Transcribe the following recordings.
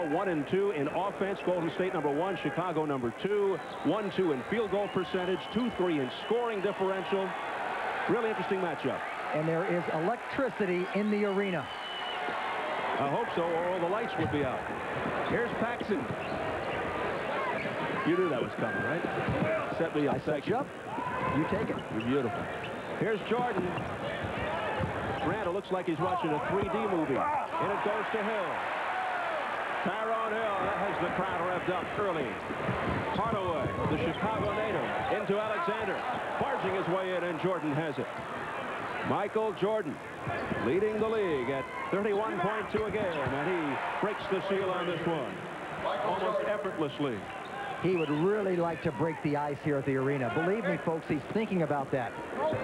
all 1-2 in offense. Golden State number 1, Chicago number 2. 1-2 in field goal percentage, 2-3 in scoring differential. Really interesting matchup. And there is electricity in the arena. I hope so, or all the lights would be out. Here's Paxson. You knew that was coming, right? Set me up. I set you up. You take it. You're beautiful. Here's Jordan. Grant, it looks like he's watching a 3D movie. And it goes to Hill. Tyrone Hill, that has the crowd revved up early. Hardaway, the Chicago native, into Alexander. Barging his way in, and Jordan has it. Michael Jordan leading the league at 31.2 a game, and he breaks the seal on this one almost effortlessly. He would really like to break the ice here at the arena. Believe me, folks, he's thinking about that.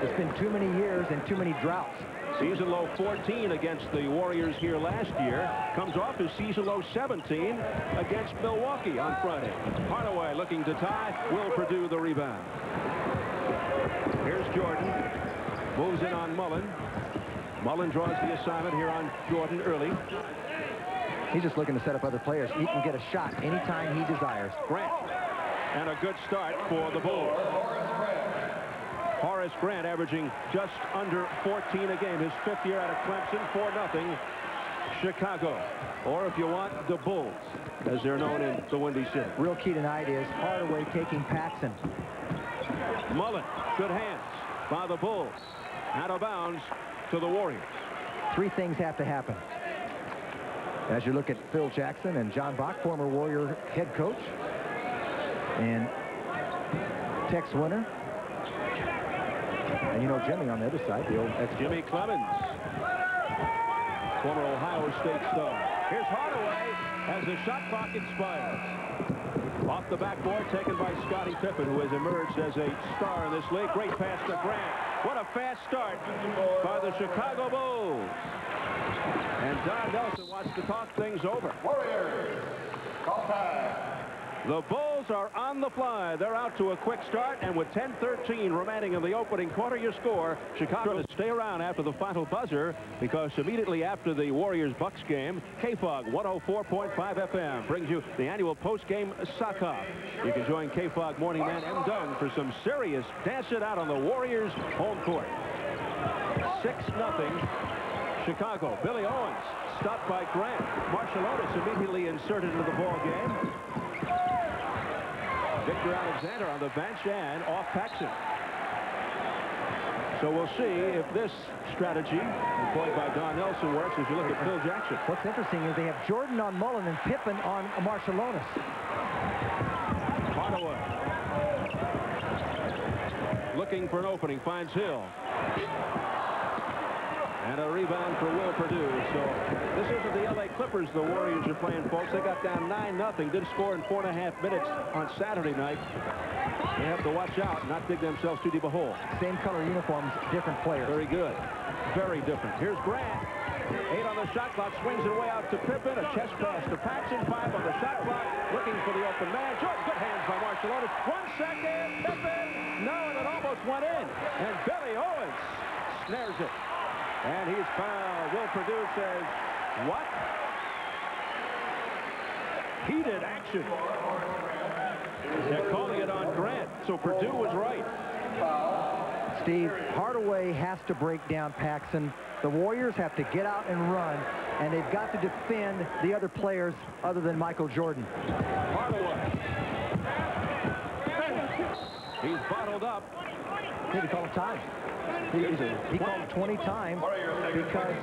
It's been too many years and too many droughts. Season low 14 against the Warriors here last year. Comes off his season low 17 against Milwaukee on Friday. Hardaway looking to tie. Will Perdue the rebound. Here's Jordan. Moves in on Mullen. Mullen draws the assignment here on Jordan early. He's just looking to set up other players. He can get a shot anytime he desires. Grant. And a good start for the Bulls. Horace Grant averaging just under 14 a game. His 5th year out of Clemson, 4-0 Chicago. Or if you want, the Bulls, as they're known in the Windy City. Real key tonight is Hardaway taking Paxson. Mullen, good hands by the Bulls. Out of bounds to the Warriors. 3 things have to happen. As you look at Phil Jackson and John Bach, former Warrior head coach, and Tex Winter. And you know Jimmy on the other side, the old Jimmy Clemens, former Ohio State star. Here's Hardaway as the shot clock expires. Off the backboard, taken by Scottie Pippen, who has emerged as a star in this league. Great pass to Grant. What a fast start by the Chicago Bulls. And Don Nelson wants to talk things over. Warriors, call time. The Bulls are on the fly. They're out to a quick start, and with 10:13 remaining in the opening quarter, your score, Chicago to stay around after the final buzzer, because immediately after the Warriors-Bucks game, KFOG 104.5 FM brings you the annual post-game sock-off. You can join KFOG morning man M. Dung for some serious dance it out on the Warriors' home court. 6-0 Chicago. Billy Owens stopped by Grant. Marciulionis immediately inserted into the ball game. Victor Alexander on the bench and off Paxson. So we'll see if this strategy employed by Don Nelson works as you look at Phil Jackson. What's interesting is they have Jordan on Mullen and Pippen on Marciulionis. Hardaway looking for an opening, finds Hill. And a rebound for Will Perdue. So this isn't the LA Clippers the Warriors are playing, folks. They got down 9-0. Did score in 4.5 minutes on Saturday night. They have to watch out and not dig themselves too deep a hole. Same color uniforms, different players. Very good. Very different. Here's Grant. 8 on the shot clock. Swings it way out to Pippen. A chest pass to Paxson. 5 on the shot clock. Looking for the open man. Jordan, good hands by Marciulionis. 1 second. Pippen. No, and it almost went in. And Billy Owens snares it. And he's fouled. Will Perdue says, what? Heated action. They're calling it on Grant. So Perdue was right. Steve, Hardaway has to break down Paxson. The Warriors have to get out and run, and they've got to defend the other players other than Michael Jordan. Hardaway. He's bottled up. Did he call him time? He called 20 time because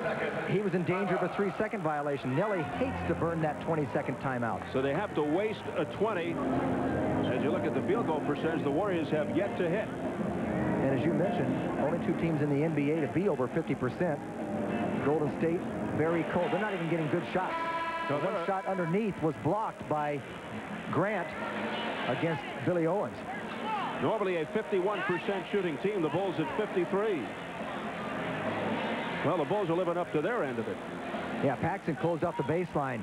he was in danger of a 3-second violation. Nelly hates to burn that 20-second timeout. So they have to waste a 20. As you look at the field goal percentage, the Warriors have yet to hit. And as you mentioned, only 2 teams in the NBA to be over 50%. Golden State, very cold. They're not even getting good shots. So one shot underneath was blocked by Grant against Billy Owens. Normally a 51% shooting team. The Bulls at 53. Well, the Bulls are living up to their end of it. Yeah, Paxson closed off the baseline.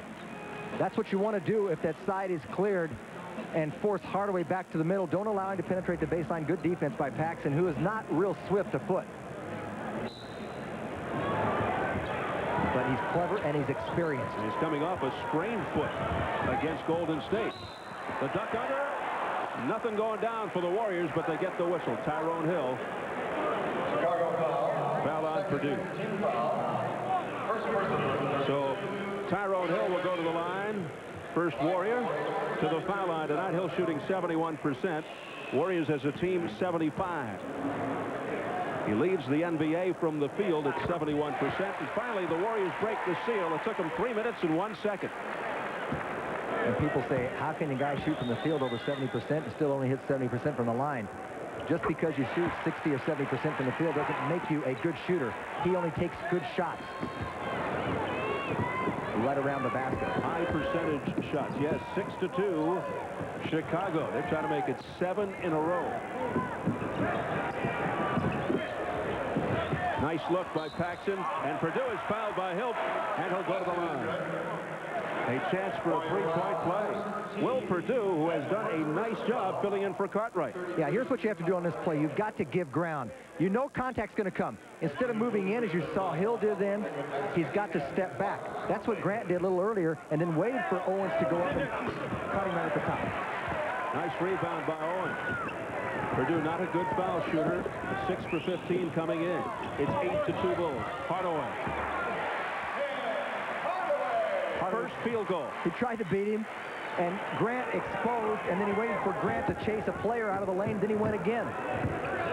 That's what you want to do if that side is cleared and force Hardaway back to the middle. Don't allow him to penetrate the baseline. Good defense by Paxson, who is not real swift of foot. But He's clever and he's experienced. He's coming off a sprained foot against Golden State. The duck under. Nothing going down for the Warriors, but they get the whistle. Tyrone Hill. Chicago foul. Foul on Purdue. Team foul. First person. So Tyrone Hill will go to the line. First Warrior to the foul line tonight. Hill shooting 71%. Warriors as a team 75. He leads the NBA from the field at 71%. And finally, the Warriors break the seal. It took them 3 minutes and 1 second. And people say, how can a guy shoot from the field over 70% and still only hit 70% from the line? Just because you shoot 60 or 70% from the field doesn't make you a good shooter. He only takes good shots. Right around the basket. High percentage shots. Yes, 6-2 Chicago. They're trying to make it 7 in a row. Nice look by Paxson, and Purdue is fouled by Hill, and he'll go to the line. A chance for a three-point play. Will Purdue, who has done a nice job filling in for Cartwright. Yeah, here's what you have to do on this play. You've got to give ground. You know contact's going to come. Instead of moving in, as you saw Hill do then, he's got to step back. That's what Grant did a little earlier, and then waited for Owens to go up and cut him right at the top. Nice rebound by Owens. Purdue not a good foul shooter. 6 for 15 coming in. It's 8-2 Bulls. Hardaway. First field goal. He tried to beat him, and Grant exposed, and then he waited for Grant to chase a player out of the lane, then he went again.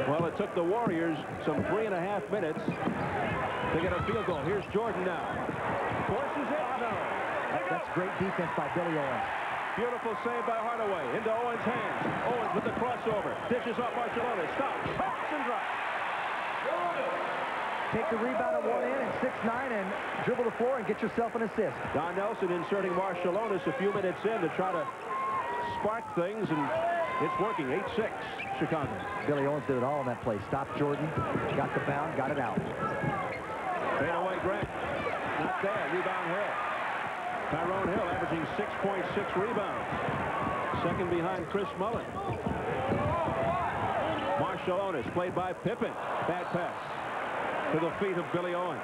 Well, it took the Warriors some 3.5 minutes to get a field goal. Here's Jordan now. Forces it. No. That's great defense by Billy Owens. Beautiful save by Hardaway. Into Owens' hands. Owens with the crossover. Dishes off Marciulionis. Stops. Pops and drops. Take the rebound at one end and 6'9" and dribble the floor and get yourself an assist. Don Nelson inserting Marciulionis a few minutes in to try to spark things, and it's working. 8-6 Chicago. Billy Owens did it all in that play. Stopped Jordan, got the bound, got it out. Fade away Grant. Not there. Rebound Hill. Tyrone Hill averaging 6.6 rebounds. Second behind Chris Mullin. Marciulionis played by Pippen. Bad pass to the feet of Billy Owens.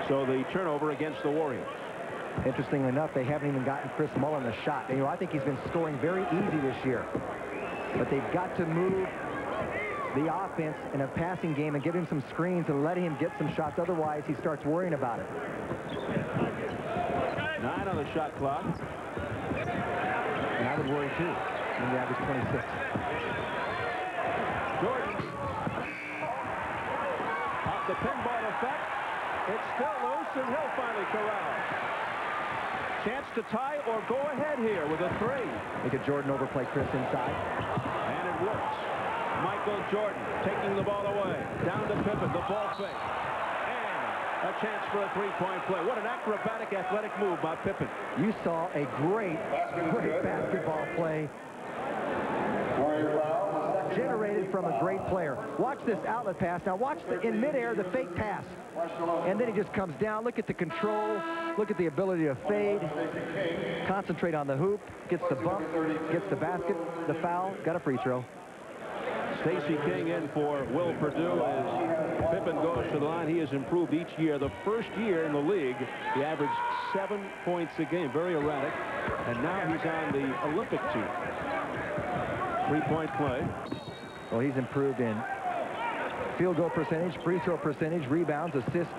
So the turnover against the Warriors. Interestingly enough, they haven't even gotten Chris Mullin a shot. And, I think he's been scoring very easy this year. But they've got to move the offense in a passing game and give him some screens and let him get some shots. Otherwise, he starts worrying about it. 9 on the shot clock. And I would worry, too, when you average 26. Jordan. Off the pinball effect. It's still loose, and Hill finally corralled. Chance to tie or go ahead here with a 3. Look at Jordan overplay Chris inside. And it works. Michael Jordan taking the ball away. Down to Pippen, the ball fake. And a chance for a three-point play. What an acrobatic, athletic move by Pippen. You saw a great basketball play generated from a great player. Watch this outlet pass. Now watch in midair the fake pass. And then he just comes down. Look at the control. Look at the ability to fade. Concentrate on the hoop. Gets the bump. Gets the basket. The foul. Got a free throw. Stacey King in for Will Purdue as Pippen goes to the line. He has improved each year. The first year in the league, he averaged 7 points a game. Very erratic. And now he's on the Olympic team. Three-point play. Well, he's improved in field goal percentage, free throw percentage, rebounds, assists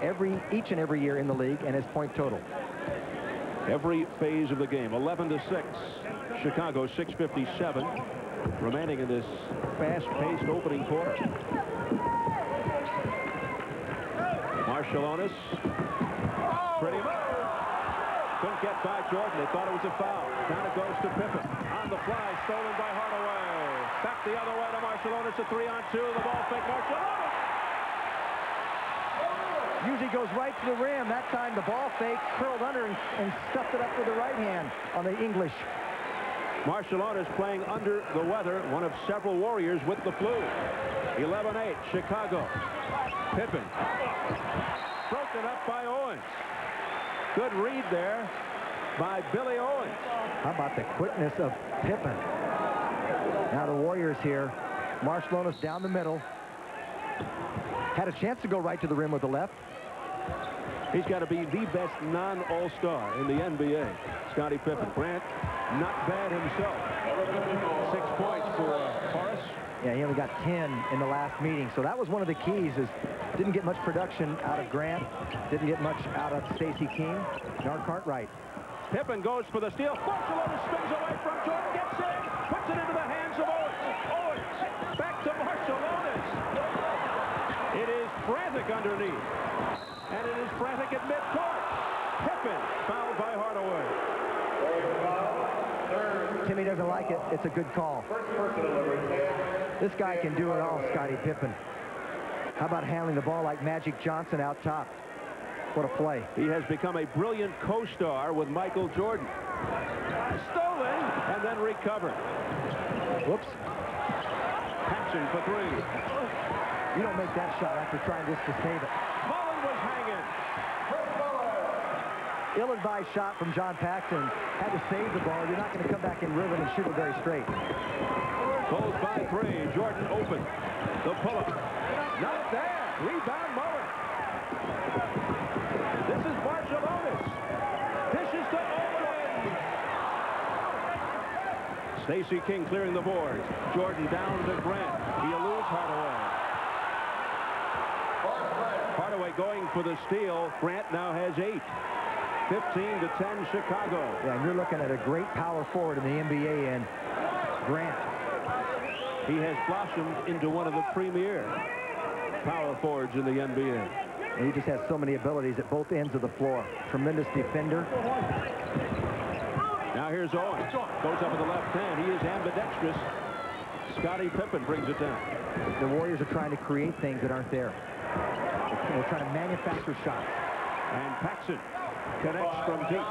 each and every year in the league, and his point total. Every phase of the game. 11-6. Chicago 6:57 remaining in this fast-paced opening quarter. Marciulionis. Pretty much. Couldn't get by Jordan. They thought it was a foul. Down it goes to Pippen. On the fly, stolen by Hardaway. Back the other way to Marciulionis. A 3-on-2. The ball fake. Marciulionis. Usually goes right to the rim. That time the ball fake curled under and stuffed it up with the right hand on the English. Marciulionis playing under the weather. One of several Warriors with the flu. 11-8. Chicago. Pippen. Broken up by Owens. Good read there by Billy Owens. How about the quickness of Pippen? Now the Warriors here. Marciulionis down the middle. Had a chance to go right to the rim with the left. He's got to be the best non-All-Star in the NBA. Scottie Pippen. Grant, not bad himself. 6 points for Horace. Yeah, he only got 10 in the last meeting. So that was one of the keys, is didn't get much production out of Grant. Didn't get much out of Stacey King nor Cartwright. Pippen goes for the steal. Marciulionis spins away from Jordan. Gets in. Puts it into the hands of Owens. Owens back to Marciulionis. It is frantic underneath. And it is frantic at midcourt. Pippen fouled by Hardaway. Timmy doesn't like it. It's a good call. This guy can do it all, Scottie Pippen. How about handling the ball like Magic Johnson out top? What a play. He has become a brilliant co-star with Michael Jordan. Stolen and then recovered. Whoops. Paxson for three. You don't make that shot after trying just to save it. Mullen was hanging. Ill-advised shot from John Paxson. Had to save the ball. You're not going to come back in rhythm and shoot it very straight. Bulls by three. Jordan open. The pull-up. Not there. Rebound Mullen. This is Marciulionis. Dishes to Owen. Stacey King clearing the boards. Jordan down to Grant. He eludes Hardaway. Hardaway going for the steal. Grant now has 8. 15-10 Chicago. Yeah, and you're looking at a great power forward in the NBA, and Grant. He has blossomed into one of the premier power forwards in the NBA. And he just has so many abilities at both ends of the floor. Tremendous defender. Now here's Owens. Goes up with the left hand. He is ambidextrous. Scottie Pippen brings it down. The Warriors are trying to create things that aren't there. They're trying to manufacture shots. And Paxson connects from deep.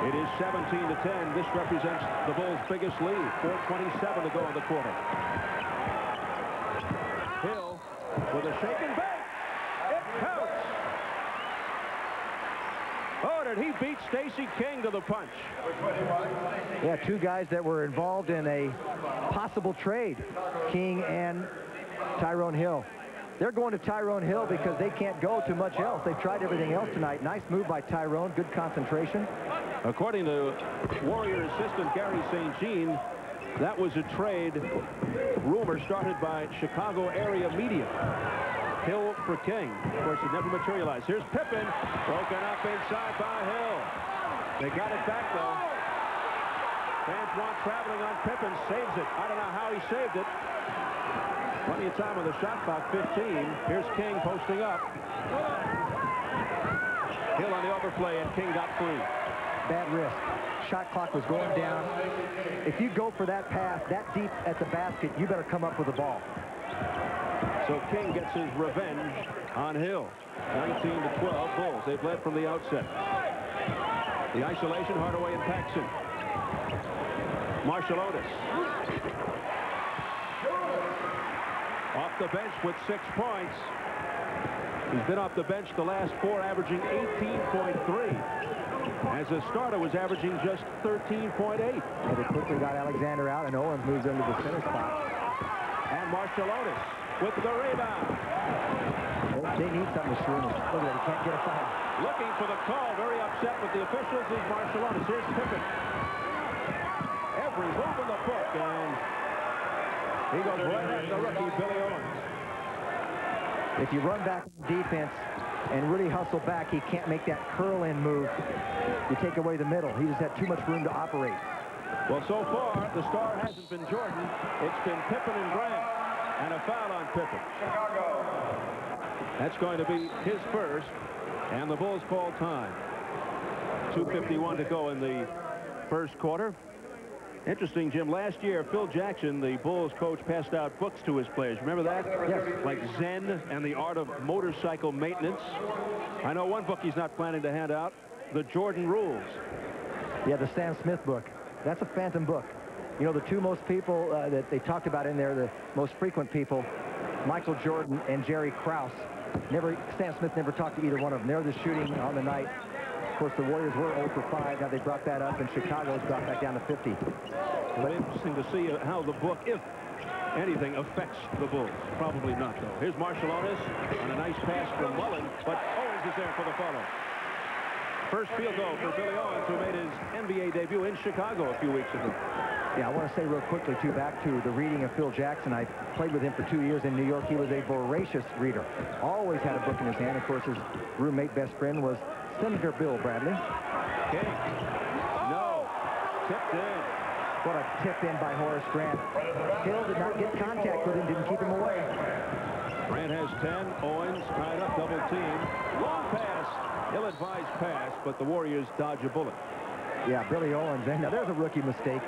It is 17-10. This represents the Bulls' biggest lead. 4:27 to go in the quarter. Hill with a shake and bake. It counts. Oh, did he beat Stacey King to the punch? Yeah, two guys that were involved in a possible trade, King and Tyrone Hill. They're going to Tyrone Hill because they can't go to much else. They've tried everything else tonight. Nice move by Tyrone. Good concentration. According to Warrior assistant Gary St. Jean, that was a trade rumor started by Chicago area media. Hill for King. Of course, it never materialized. Here's Pippen. Broken up inside by Hill. They got it back, though. Fans want traveling on Pippen. Saves it. I don't know how he saved it. Plenty of time on the shot clock. 15. Here's King posting up. Hill on the overplay, and King got free. Bad risk. Shot clock was going down. If you go for that pass that deep at the basket, you better come up with the ball. So King gets his revenge on Hill. 19-12 Bulls. They've led from the outset. The isolation, Hardaway and Paxson. Marciulionis. Off the bench with 6 points. He's been off the bench the last 4, averaging 18.3. As a starter, was averaging just 13.8. Yeah, they quickly got Alexander out, and Owens moves into the center spot. And Marciulionis with the rebound. They need something to shoot him. Look at that, he can't get a foul. Looking for the call, very upset with the officials, is Marciulionis. Here's Pippen. Every move in the book, and he goes right at the rookie, Billy Owens. If you run back defense and really hustle back, he can't make that curl-in move. You take away the middle. He just had too much room to operate. Well, so far, the star hasn't been Jordan. It's been Pippen and Grant. And a foul on Pippen. Chicago. That's going to be his first. And the Bulls call time. 2:51 to go in the first quarter. Interesting, Jim. Last year, Phil Jackson, the Bulls coach, passed out books to his players. Remember that? Yes. Like Zen and the Art of Motorcycle Maintenance. I know one book he's not planning to hand out, The Jordan Rules. Yeah, the Sam Smith book. That's a phantom book. You know, the two most people that they talked about in there, the most frequent people, Michael Jordan and Jerry Krause. Sam Smith never talked to either one of them. They're the shooting on the night. Of course, the Warriors were 0 for 5. Now they brought that up, and Chicago's brought that down to 50. It'll be interesting to see how the book, if anything affects the Bulls. Probably not, though. Here's Marciulionis on a nice pass from Mullen, but Owens is there for the follow. First field goal for Billy Owens, who made his NBA debut in Chicago a few weeks ago. Yeah, I want to say real quickly, too, back to the reading of Phil Jackson. I played with him for 2 years in New York. He was a voracious reader. Always had a book in his hand. Of course, his roommate, best friend, was Senator Bill Bradley. Okay. No. Tipped in. What a tip in by Horace Grant. Hill did not get contact with him, didn't keep him away. Grant has 10. Owens tied up, double team. Long pass. Ill-advised pass, but the Warriors dodge a bullet. Yeah, Billy Owens. And now there's a rookie mistake.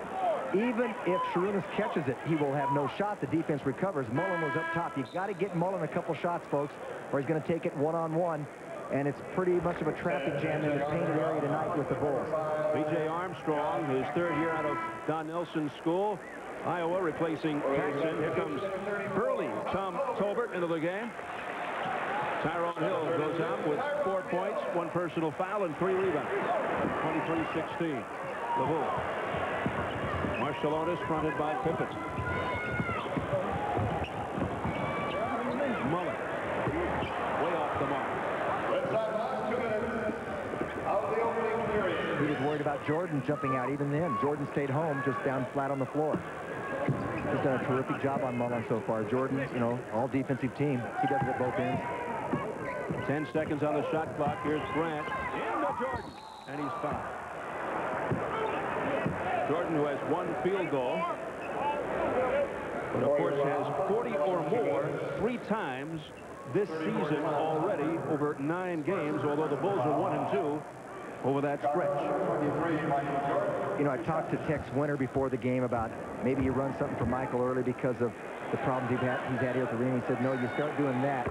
Even if Sharunas catches it, he will have no shot. The defense recovers. Mullen was up top. You got to get Mullen a couple shots, folks, or he's going to take it one-on-one. And it's pretty much of a traffic jam in the painted area tonight with the Bulls. B.J. Armstrong, his third year out of Don Nelson School. Iowa replacing Paxson. Here comes Burley, Tom Tolbert into the game. Tyrone Hill goes out with 4 points, 1 personal foul, and 3 rebounds. 23-16, the Bulls. Marciulionis fronted by Pippen. Mullen, way off the mark. Last 2 minutes of the opening period. He was worried about Jordan jumping out even then. Jordan stayed home, just down flat on the floor. He's done a terrific job on Mullen so far. Jordan, you know, all defensive team. He does it at both ends. 10 seconds on the shot clock. Here's Grant into Jordan, and he's fouled. Jordan, who has 1 field goal, but of course has 40 or more 3 times this season already over 9 games, although the Bulls are 1-2 over that stretch. You know, I talked to Tex Winter before the game about maybe you run something for Michael early because of the problems he's had here at the ring. He said, no, you start doing that,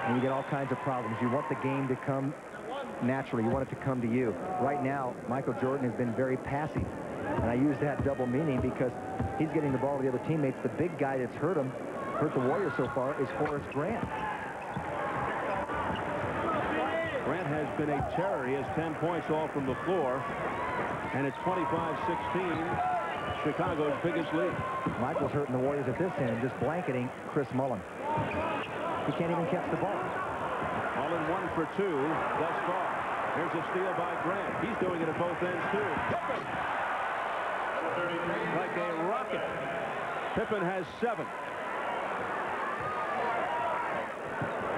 and you get all kinds of problems. You want the game to come naturally. You want it to come to you. Right now, Michael Jordan has been very passive, and I use that double meaning because he's getting the ball to the other teammates. The big guy that's hurt the Warriors so far is Horace Grant. Grant has been a terror. He has 10 points all from the floor, and it's 25-16, Chicago's biggest lead. Michael's hurting the Warriors at this end, just blanketing Chris Mullen. He can't even catch the ball. Mullen 1 for 2 thus far. Here's a steal by Grant. He's doing it at both ends, too. Pippen! Like a rocket. Pippen has 7.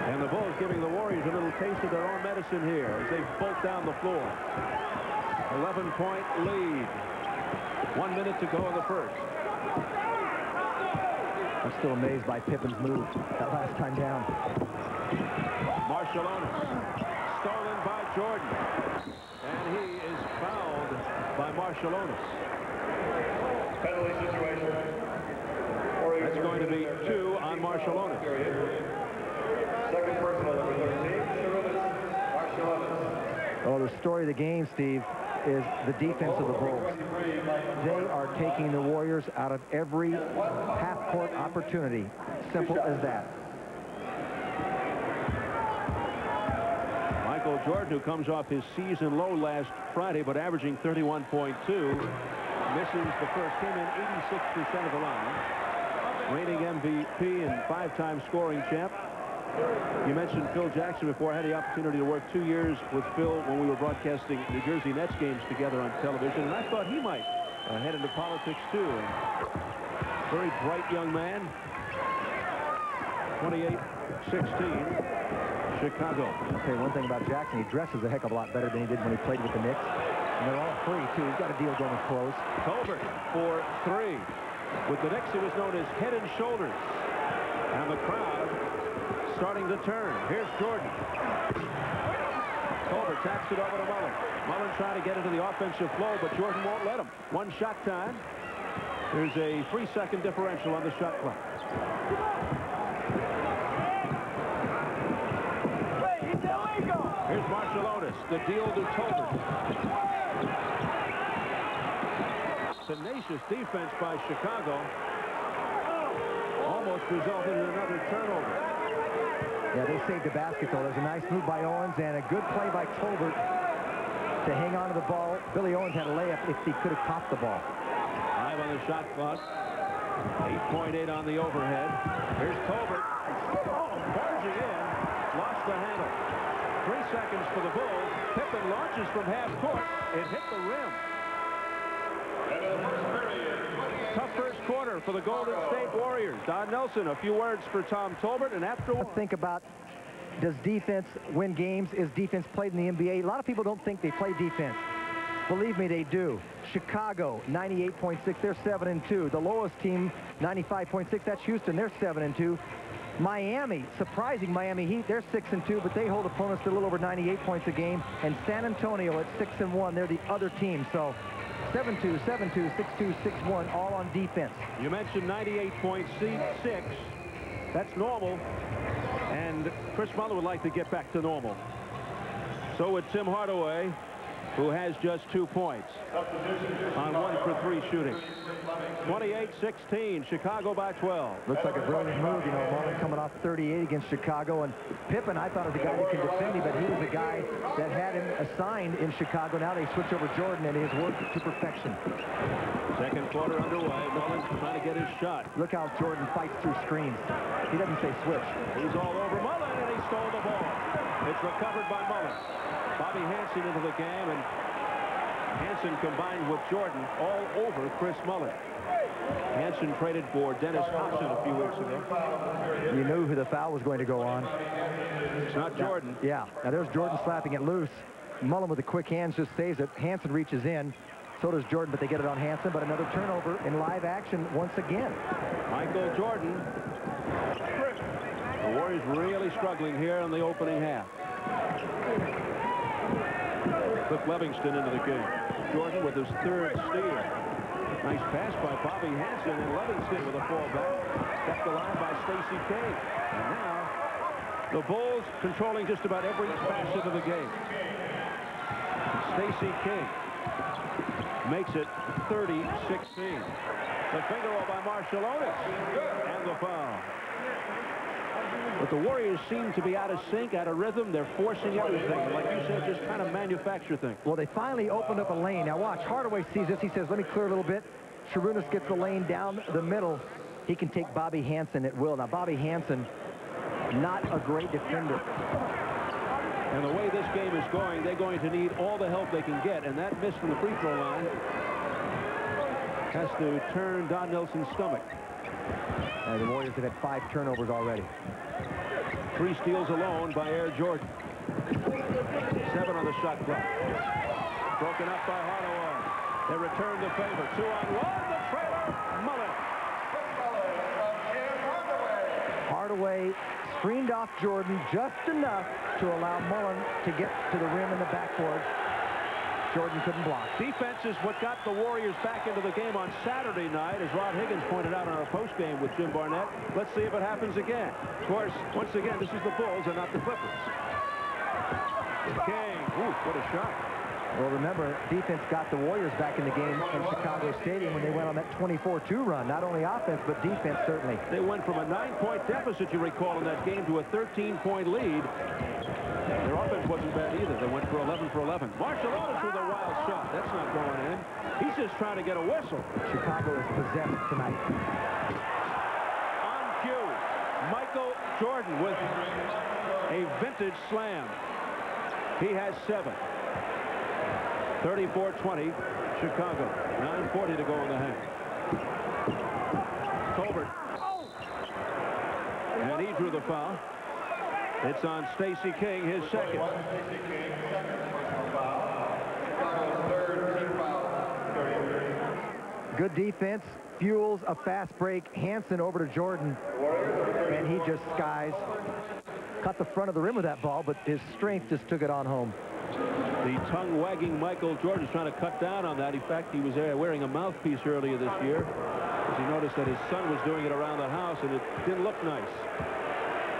And the Bulls giving the Warriors a little taste of their own medicine here as they bolt down the floor. 11-point lead. 1 minute to go in the first. I'm still amazed by Pippen's move that last time down. Marciulionis stolen by Jordan. And he is fouled by Marciulionis. Penalty situation. That's going to be 2 on Marciulionis. Second personal, number 13, Marciulionis. Oh, the story of the game, Steve, is the defense of the Bulls. They are taking the Warriors out of every half-court opportunity. Simple as that. Michael Jordan, who comes off his season low last Friday, but averaging 31.2, misses the first, came in 86% of the line. Reigning MVP and 5-time scoring champ. You mentioned Phil Jackson before. I had the opportunity to work 2 years with Phil when we were broadcasting New Jersey Nets games together on television, and I thought he might head into politics too. Very bright young man. 28-16, Chicago. I'll tell you one thing about Jackson. He dresses a heck of a lot better than he did when he played with the Knicks. And they're all free, too. He's got a deal going with clothes. Tolbert for 3. With the Knicks, he was known as Head and Shoulders. And the crowd starting to turn. Here's Jordan. Tolbert taps it over to Mullen. Mullen trying to get into the offensive flow, but Jordan won't let him. 1 shot time. There's a 3-second differential on the shot clock. Here's Marciulionis. The deal to Tolbert. Tenacious defense by Chicago. Almost resulted in another turnover. Yeah, they saved the basket, though. There's a nice move by Owens and a good play by Tolbert to hang on to the ball. Billy Owens had a layup if he could have caught the ball. 5 on the shot clock. 8.8 on the overhead. Here's Tolbert. Oh, barging in. Lost the handle. 3 seconds for the Bulls. Pippen launches from half court. It hit the rim. Tough first quarter for the Golden State Warriors. Don Nelson, a few words for Tom Tolbert, and afterwards. Think about, does defense win games? Is defense played in the NBA? A lot of people don't think they play defense. Believe me, they do. Chicago, 98.6. They're 7-2. The lowest team, 95.6. That's Houston. They're 7-2. Miami, surprising Miami Heat. They're 6-2, but they hold opponents to a little over 98 points a game. And San Antonio at 6-1. They're the other team. So 7-2, 7-2, 6-2, 6-1, all on defense. You mentioned 98.6. That's normal. And Chris Muller would like to get back to normal. So would Tim Hardaway, who has just 2 points on 1 for 3 shooting. 28-16, Chicago by 12. Looks like a brilliant move, you know, Mullen coming off 38 against Chicago. And Pippen, I thought, was a guy who can defend him, but he was a guy that had him assigned in Chicago. Now they switch over Jordan, and he has worked to perfection. Second quarter underway. Mullen's trying to get his shot. Look how Jordan fights through screens. He doesn't say switch. He's all over Mullen, and he stole the ball. It's recovered by Mullen. Bobby Hansen into the game, and Hansen combined with Jordan all over Chris Muller. Hansen traded for Dennis Hobson a few weeks ago. You knew who the foul was going to go on. It's not Jordan. Yeah. Now there's Jordan slapping it loose. Mullen with the quick hands just saves it. Hansen reaches in. So does Jordan, but they get it on Hansen. But another turnover in live action once again. Michael Jordan. The Warriors really struggling here in the opening half. Cliff Livingston into the game. Jordan with his 3rd steal. Nice pass by Bobby Hansen, and Livingston with a fallback. Kept alive by Stacey King. And now the Bulls controlling just about every facet of the game. Stacey King makes it 30-16. The finger roll by Marciulionis. And the foul. But the Warriors seem to be out of sync, out of rhythm. They're forcing everything. Like you said, just kind of manufacture things. Well, they finally opened up a lane. Now watch, Hardaway sees this. He says, let me clear a little bit. Sharunas gets the lane down the middle. He can take Bobby Hansen at will. Now, Bobby Hansen, not a great defender. And the way this game is going, they're going to need all the help they can get. And that miss from the free throw line has to turn Don Nelson's stomach. The Warriors have had 5 turnovers already. 3 steals alone by Air Jordan. 7 on the shot clock. Broken up by Hardaway. They return the favor. 2-on-1. The trailer, Mullen. Hardaway screened off Jordan just enough to allow Mullen to get to the rim in the backboard. Jordan couldn't block. Defense is what got the Warriors back into the game on Saturday night, as Rod Higgins pointed out on our postgame with Jim Barnett. Let's see if it happens again. Of course, once again, this is the Bulls and not the Clippers. King, ooh, what a shot. Well, remember, defense got the Warriors back in the game in Chicago Stadium when they went on that 24-2 run. Not only offense, but defense, certainly. They went from a 9-point deficit, you recall, in that game to a 13-point lead. Their offense wasn't bad either. They went for 11 for 11. Marciulionis with a wild shot. That's not going in. He's just trying to get a whistle. Chicago is possessed tonight. On cue, Michael Jordan with a vintage slam. He has 7. 34-20, Chicago. 9:40 to go in the half. Tolbert. And he drew the foul. It's on Stacey King, his 2nd. Good defense fuels a fast break. Hansen over to Jordan, and he just skies. Cut the front of the rim with that ball, but his strength just took it on home. The tongue-wagging Michael Jordan is trying to cut down on that. In fact, he was wearing a mouthpiece earlier this year, as he noticed that his son was doing it around the house, and it didn't look nice.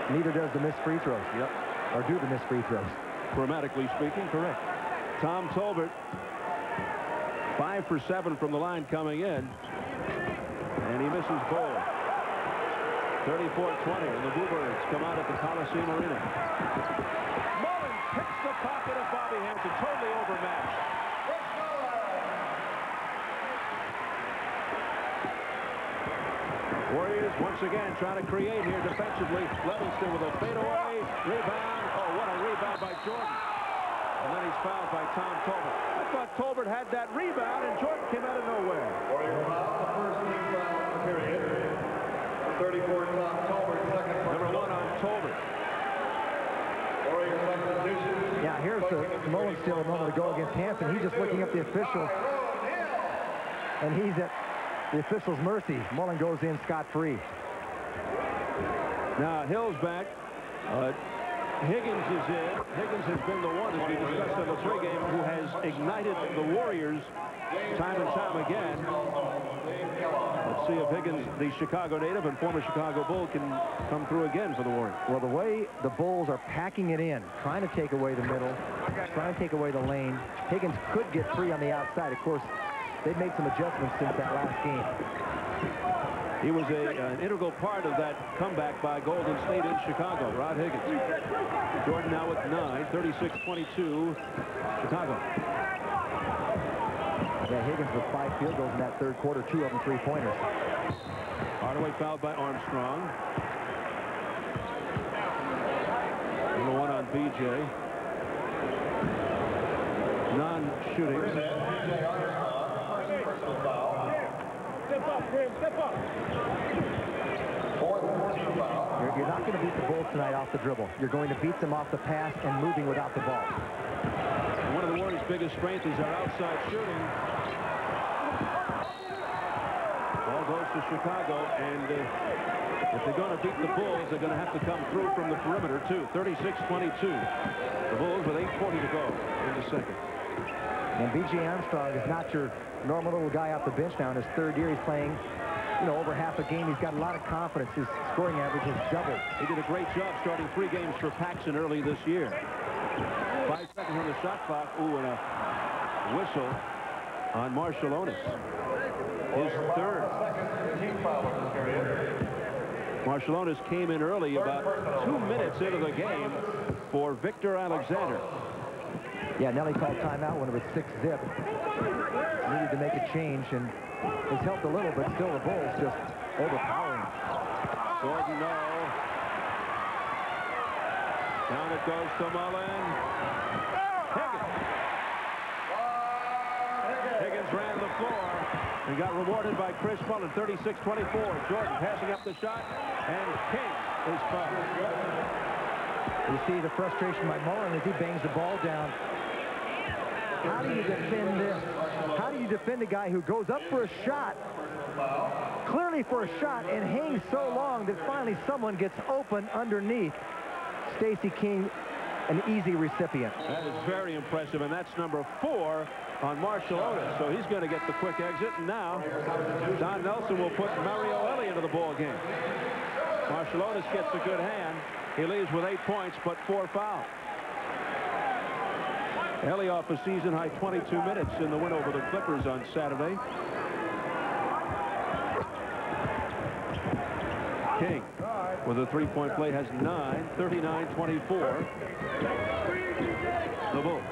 Neither does the missed free throws. Yep. Or do the missed free throws. Grammatically speaking, correct. Tom Tolbert, 5 for 7 from the line coming in, and he misses both. 34-20, and the Bluebirds come out at the Coliseum Arena. Mullen picks the pocket of Bobby Hansen, totally overmatched. Warriors once again trying to create here defensively. Levingston with a fadeaway. Rebound. Oh, what a rebound by Jordan. And then he's fouled by Tom Tolbert. I thought Tolbert had that rebound, and Jordan came out of nowhere. Warriors foul, the first team foul of the period. 34, Tom Tolbert, second. Number 1 on Tolbert. Warriors substitution. Yeah, here's the Mullen steal a moment ago against Hanson. He's just looking up the official, and he's at the official's mercy. Mullen goes in scot-free. Now Hill's back. Higgins is in. Higgins has been the one, as we discussed on the pregame, who has ignited the Warriors time and time again. Let's see if Higgins, the Chicago native and former Chicago Bull, can come through again for the Warriors. Well, the way the Bulls are packing it in, trying to take away the middle, trying to take away the lane, Higgins could get free on the outside. Of course, they've made some adjustments since that last game. He was an integral part of that comeback by Golden State in Chicago. Rod Higgins. Jordan now with 9, 36-22, Chicago. Yeah, Higgins with 5 field goals in that third quarter, 2 of them three-pointers. Hardaway fouled by Armstrong. Number 1 on BJ. Non-shooting. Step up. Fourth team foul. You're not going to beat the Bulls tonight off the dribble. You're going to beat them off the pass and moving without the ball. One of the Warriors' biggest strengths is their outside shooting. Ball goes to Chicago, and if they're going to beat the Bulls, they're going to have to come through from the perimeter, too. 36-22. The Bulls with 8:40 to go in the second. And B.J. Armstrong is not your normal little guy off the bench now. In his third year, he's playing, over half a game. He's got a lot of confidence. His scoring average has doubled. He did a great job starting 3 games for Paxson early this year. 5 seconds on the shot clock. Ooh, and a whistle on Marciulionis. His third. Team foul of the period. Marciulionis came in early, about 2 minutes into the game, for Victor Alexander. Yeah, Nelly called timeout when it was 6-zip. Needed to make a change, and it's helped a little, but still the Bulls just overpowering. Gordon, no. Down it goes to Mullen. Higgins ran the floor and got rewarded by Chris Mullen. 36-24. Jordan passing up the shot, and King is fouled. You see the frustration by Mullen as he bangs the ball down. How do you defend this? How do you defend a guy who goes up for a shot, clearly for a shot, and hangs so long that finally someone gets open underneath? Stacey King, an easy recipient. That is very impressive, and that's number 4 on Marciulionis. So he's going to get the quick exit, and now Don Nelson will put Mario Elie into the ball game. Marciulionis gets a good hand. He leaves with 8 points, but 4 fouls. Elie off a season-high 22 minutes in the win over the Clippers on Saturday. King with a 3-point play has 9, 39-24. The Bulls.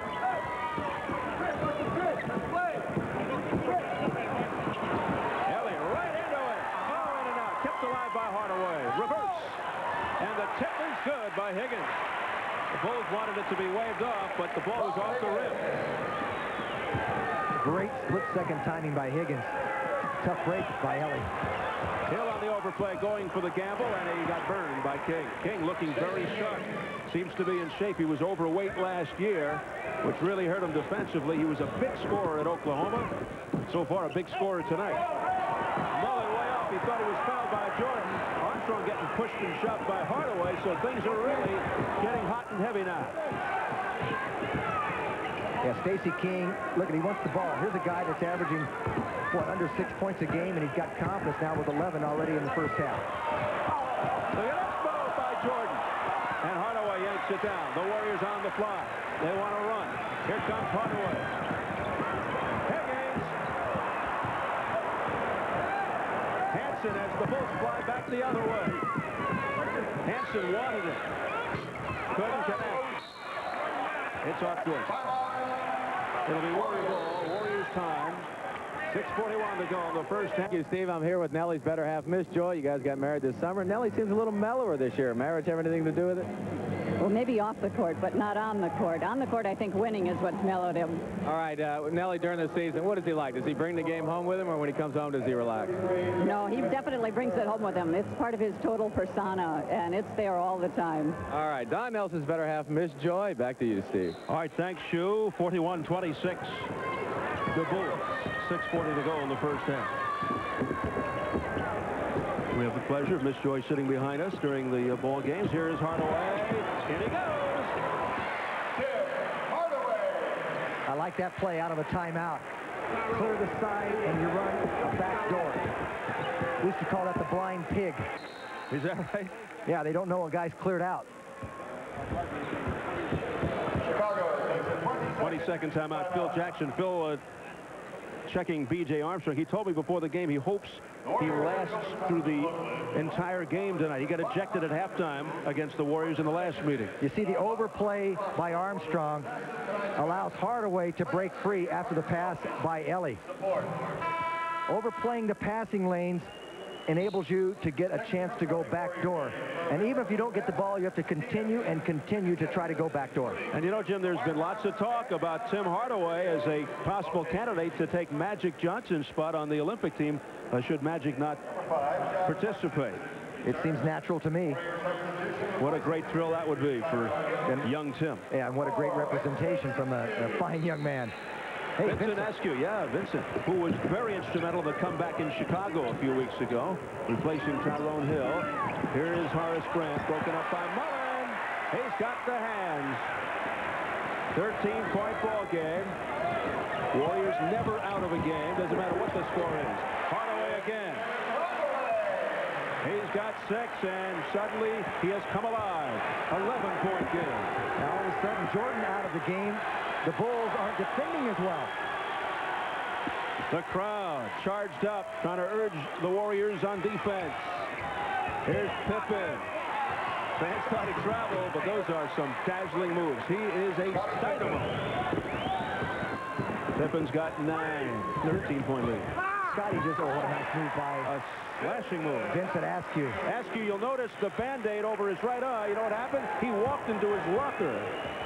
Elie right into it. Oh, in and out. Kept alive by Hardaway. Reverse. And the tip is good by Higgins. The Bulls wanted it to be waved off, but the ball was off the rim. Great split-second timing by Higgins. Tough break by Elie. Hill on the overplay going for the gamble, and he got burned by King. King looking very sharp. Seems to be in shape. He was overweight last year, which really hurt him defensively. He was a big scorer at Oklahoma. So far, a big scorer tonight. Mullen way off. He thought he was fouled by Jordan. Armstrong getting pushed and shoved by Hardaway, so things are really getting hot and heavy now. Yeah, Stacey King, look, he wants the ball. Here's a guy that's averaging, under 6 points a game, and he's got confidence now with 11 already in the first half. Look at that ball by Jordan. And Hardaway yanks it down. The Warriors on the fly. They want to run. Here comes Hardaway. Higgins. Hanson as the Bulls fly back the other way. Hanson wanted it. Couldn't connect. It's off good. It'll be Warrior ball. Warriors time. 6:41 to go in the first half. Thank you, Steve. I'm here with Nellie's better half, Miss Joy. You guys got married this summer. Nellie seems a little mellower this year. Marriage have anything to do with it? Well, maybe off the court, but not on the court. On the court, I think winning is what's mellowed him. All right, Nellie, during the season, what is he like? Does he bring the game home with him, or when he comes home, does he relax? No, he definitely brings it home with him. It's part of his total persona, and it's there all the time. All right, Don Nelson's better half, Miss Joy. Back to you, Steve. All right, thanks, Shu. 41-26. The Bulls. 6:40 to go in the first half. We have the pleasure of Miss Joy sitting behind us during the ball games. Here is Hardaway. In he goes. I like that play out of a timeout. Clear the side, and you run a back door. We used to call that the blind pig. Is that right? Yeah, they don't know a guy's cleared out. 22nd timeout. Phil Jackson. Phil checking B.J. Armstrong. He told me before the game he hopes he lasts through the entire game tonight. He got ejected at halftime against the Warriors in the last meeting. You see the overplay by Armstrong allows Hardaway to break free after the pass by Ellie. Overplaying the passing lanes enables you to get a chance to go back door. And even if you don't get the ball, you have to continue and continue to try to go back door. And you know, Jim, there's been lots of talk about Tim Hardaway as a possible candidate to take Magic Johnson's spot on the Olympic team should Magic not participate. It seems natural to me. What a great thrill that would be for young Tim. Yeah, and what a great representation from a fine young man. Hey, Vincent Askew, yeah, Vincent, who was very instrumental in the comeback in Chicago a few weeks ago, replacing Tyrone Hill. Here is Horace Grant, broken up by Mullen. He's got the hands. 13-point ball game. Warriors never out of a game, doesn't matter what the score is. Hardaway again. He's got 6, and suddenly he has come alive. 11-point game. Now all of a sudden, Jordan out of the game. The Bulls aren't defending as well. The crowd charged up, trying to urge the Warriors on defense. Here's Pippen. Fans thought he traveled, but those are some dazzling moves. He is a dynamo. Pippen's got 9, 13-point lead. Scotty just, oh, what a nice move by A slashing move. Vincent Askew. Askew, you'll notice the Band-Aid over his right eye. You know what happened? He walked into his locker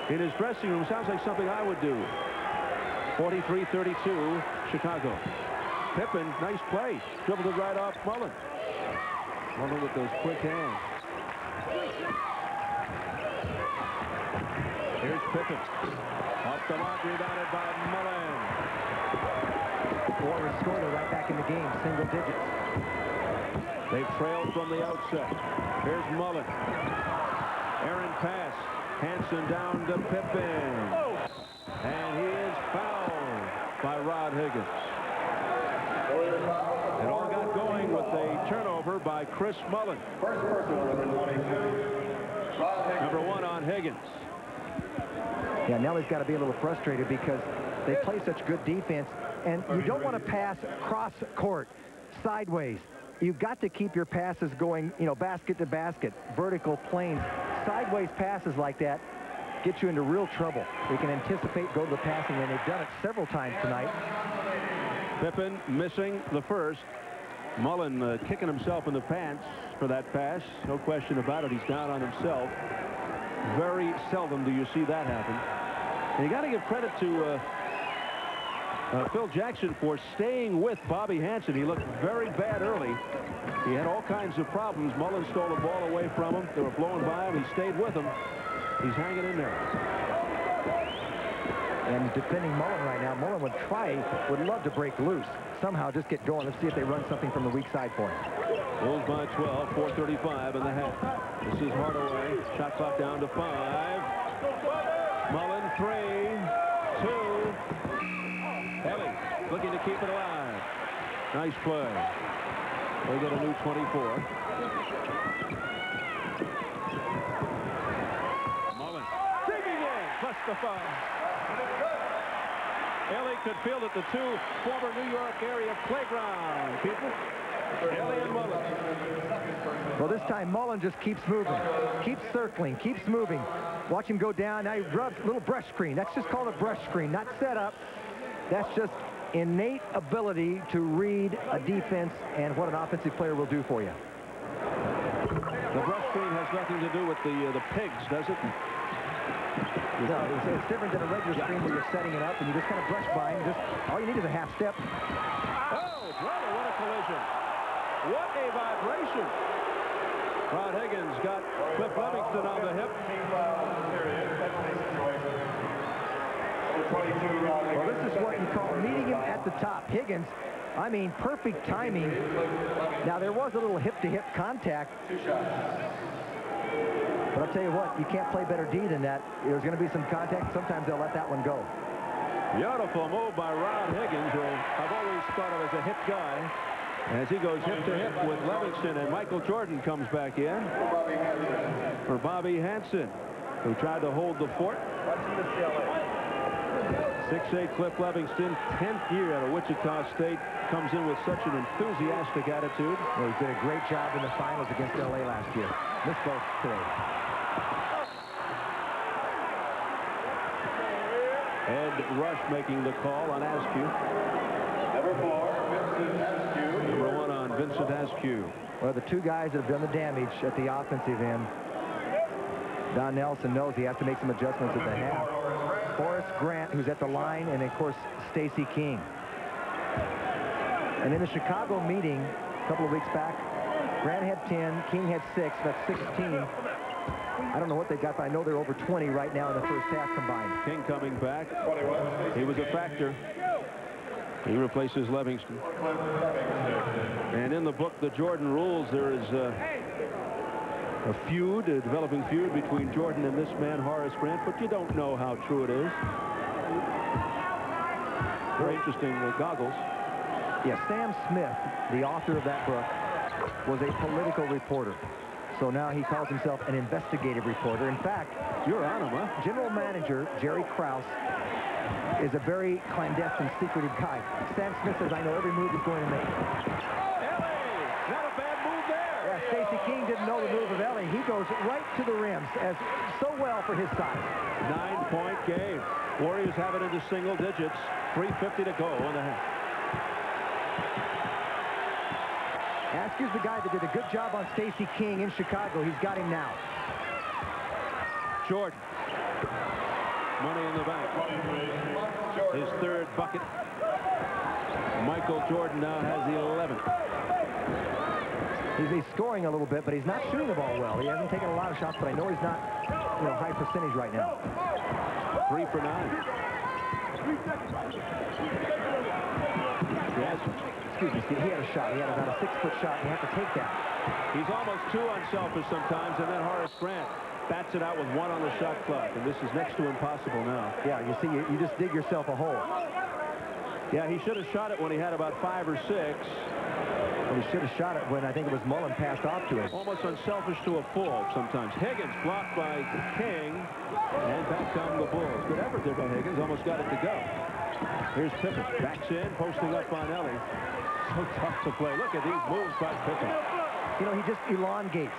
in his dressing room. Sounds like something I would do. 43-32, Chicago. Pippen, nice play. Dribbled it right off Mullen. Mullen with those quick hands. Here's Pippen. Off the mark, rebounded by Mullen. Warriors scored it right back in the game, single digits. They've trailed from the outset. Here's Mullen. Aaron pass. Hanson down to Pippen. And he is fouled by Rod Higgins. It all got going with a turnover by Chris Mullen. First personal, number 22. Number 1 on Higgins. Yeah, Nelly's got to be a little frustrated because they play such good defense, and you don't want to pass cross court, sideways. You've got to keep your passes going, you know, basket to basket, vertical planes. Sideways passes like that get you into real trouble. They can anticipate, go to the passing lane. They've done it several times tonight. Pippen missing the first. Mullen kicking himself in the pants for that pass. No question about it. He's down on himself. Very seldom do you see that happen. And you got to give credit to Phil Jackson for staying with Bobby Hansen. He looked very bad early. He had all kinds of problems. Mullen stole the ball away from him. They were blowing by him. He stayed with him. He's hanging in there. And defending Mullen right now. Mullen would love to break loose. Somehow just get going. Let's see if they run something from the weak side for him. Bulls by 12, 4:35 in the half. This is Hardaway. Shot clock down to 5. Mullen, 3, 2. Ellie looking to keep it alive. Nice play. They get a new 24. Mullen digging in, plus the 5. Ellie could field at the 2 former New York area playground people. Ellie and Mullen. Well, this time Mullen just keeps moving, keeps circling, keeps moving. Watch him go down. Now he rubs a little brush screen. That's just called a brush screen, not set up. That's just innate ability to read a defense and what an offensive player will do for you. The brush screen has nothing to do with the pigs, does it? No, it's different than a regular screen where you're setting it up and you just kind of brush by and just all you need is a half step. Oh, brother, what a collision. What a vibration. Rod Higgins got Cliff Livingston on the hip. Well, this is what you call meeting him at the top. Higgins, I mean, perfect timing. Now, there was a little hip-to-hip contact. But I'll tell you what, you can't play better D than that. There's going to be some contact. Sometimes they'll let that one go. Beautiful move by Rod Higgins, who I've always thought of as a hip guy. As he goes hip-to-hip with Livingston, and Michael Jordan comes back in for Bobby Hansen, who tried to hold the fort. 6'8" Cliff Livingston, 10th year out of Wichita State, comes in with such an enthusiastic attitude. Well, he did a great job in the finals against LA last year. Missed both today. Ed Rush making the call on Askew. Number 4, Vincent Askew. Number 1 on Vincent Askew. Well, the two guys that have done the damage at the offensive end, Don Nelson knows he has to make some adjustments at the half. Forrest Grant, who's at the line, and, of course, Stacey King. And in the Chicago meeting a couple of weeks back, Grant had 10, King had 6. That's 16. I don't know what they got, but I know they're over 20 right now in the first half combined. King coming back. He was a factor. He replaces Livingston. And in the book, The Jordan Rules, there is a feud, a developing feud between Jordan and this man, Horace Grant, but you don't know how true it is. Very interesting goggles. Yeah, Sam Smith, the author of that book, was a political reporter. So now he calls himself an investigative reporter. In fact, you're on him, huh? General manager Jerry Krause is a very clandestine, secretive guy. Sam Smith says, I know every move he's going to make. Ellie! Not a bad move there! Yeah, Stacey King didn't know the move of Ellie. He goes right to the rims, as so well for his size. 9-point game. Warriors have it into single digits. 3:50 to go in the half. Askew's the guy that did a good job on Stacey King in Chicago. He's got him now. Jordan. Money in the bank. His third bucket. Michael Jordan now has the 11th. He's scoring a little bit, but he's not shooting the ball well. He hasn't taken a lot of shots, but I know he's not, high percentage right now. 3 for 9. Yes. Excuse me, Steve. He had a shot. He had about a 6-foot shot. You have to take that. He's almost too unselfish sometimes, and then Horace Grant bats it out with 1 on the shot clock, and this is next to impossible now. Yeah, you see, you just dig yourself a hole. Yeah, he should have shot it when he had about 5 or 6. Well, he should have shot it when I think it was Mullen passed off to him. Almost unselfish to a fault sometimes. Higgins blocked by King, and back come the Bulls. Good effort there by Higgins. Almost got it to go. Here's Pippen. Backs in, posting up on Ellie. So tough to play. Look at these moves by Pippen. He just elongates.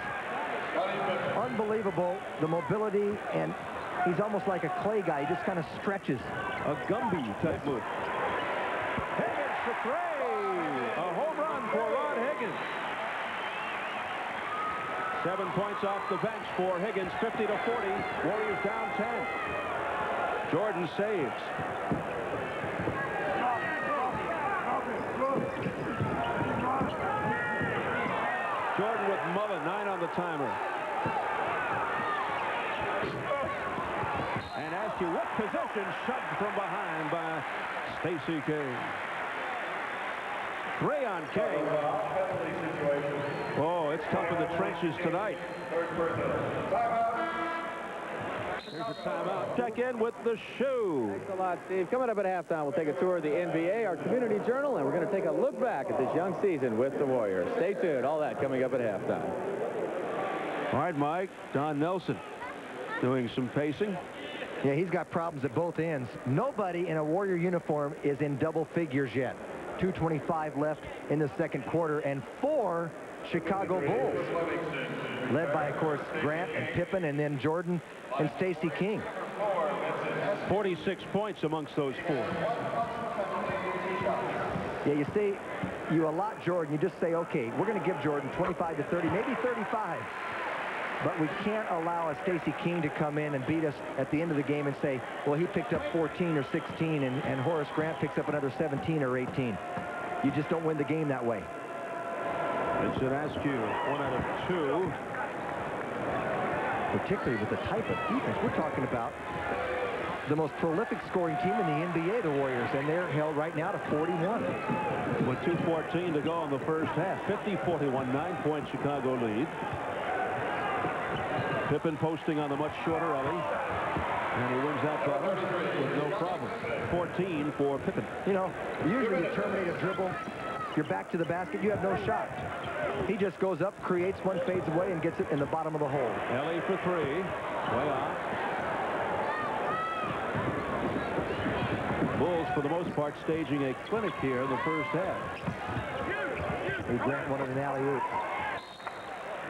Unbelievable, the mobility, and he's almost like a clay guy. He just kind of stretches. A Gumby type move. Higgins for 3. A home run for Rod Higgins. 7 points off the bench for Higgins, 50-40. Warriors down 10. Jordan saves. Jordan with Mullen, 9 on the timer. And Askew with possession, shoved from behind by Stacey King. 3 on King. Oh, it's tough in the trenches tonight. Here's a timeout. Check in with the shoe. Thanks a lot, Steve. Coming up at halftime, we'll take a tour of the NBA, our community journal, and we're going to take a look back at this young season with the Warriors. Stay tuned. All that coming up at halftime. All right, Mike. Don Nelson doing some pacing. Yeah, he's got problems at both ends. Nobody in a Warrior uniform is in double figures yet. 2:25 left in the second quarter, and 4 Chicago Bulls, led by, of course, Grant and Pippen, and then Jordan and Stacey King. 46 points amongst those 4. Yeah, you allot Jordan. You just say, okay, we're going to give Jordan 25 to 30, maybe 35. But we can't allow a Stacey King to come in and beat us at the end of the game and say, well, he picked up 14 or 16, and Horace Grant picks up another 17 or 18. You just don't win the game that way. It's an Askew, 1 out of 2. Particularly with the type of defense we're talking about. The most prolific scoring team in the NBA, the Warriors, and they're held right now to 41. With 2:14 to go in the first half. 50-41, 9-point Chicago lead. Pippen posting on the much shorter Ellie. And he wins that battle with no problem. 14 for Pippen. You know, usually you terminate a dribble, you're back to the basket, you have no shot. He just goes up, creates one, fades away, and gets it in the bottom of the hole. Ellie for 3. Way off. Bulls, for the most part, staging a clinic here in the first half. Grant wanted an alley-oop.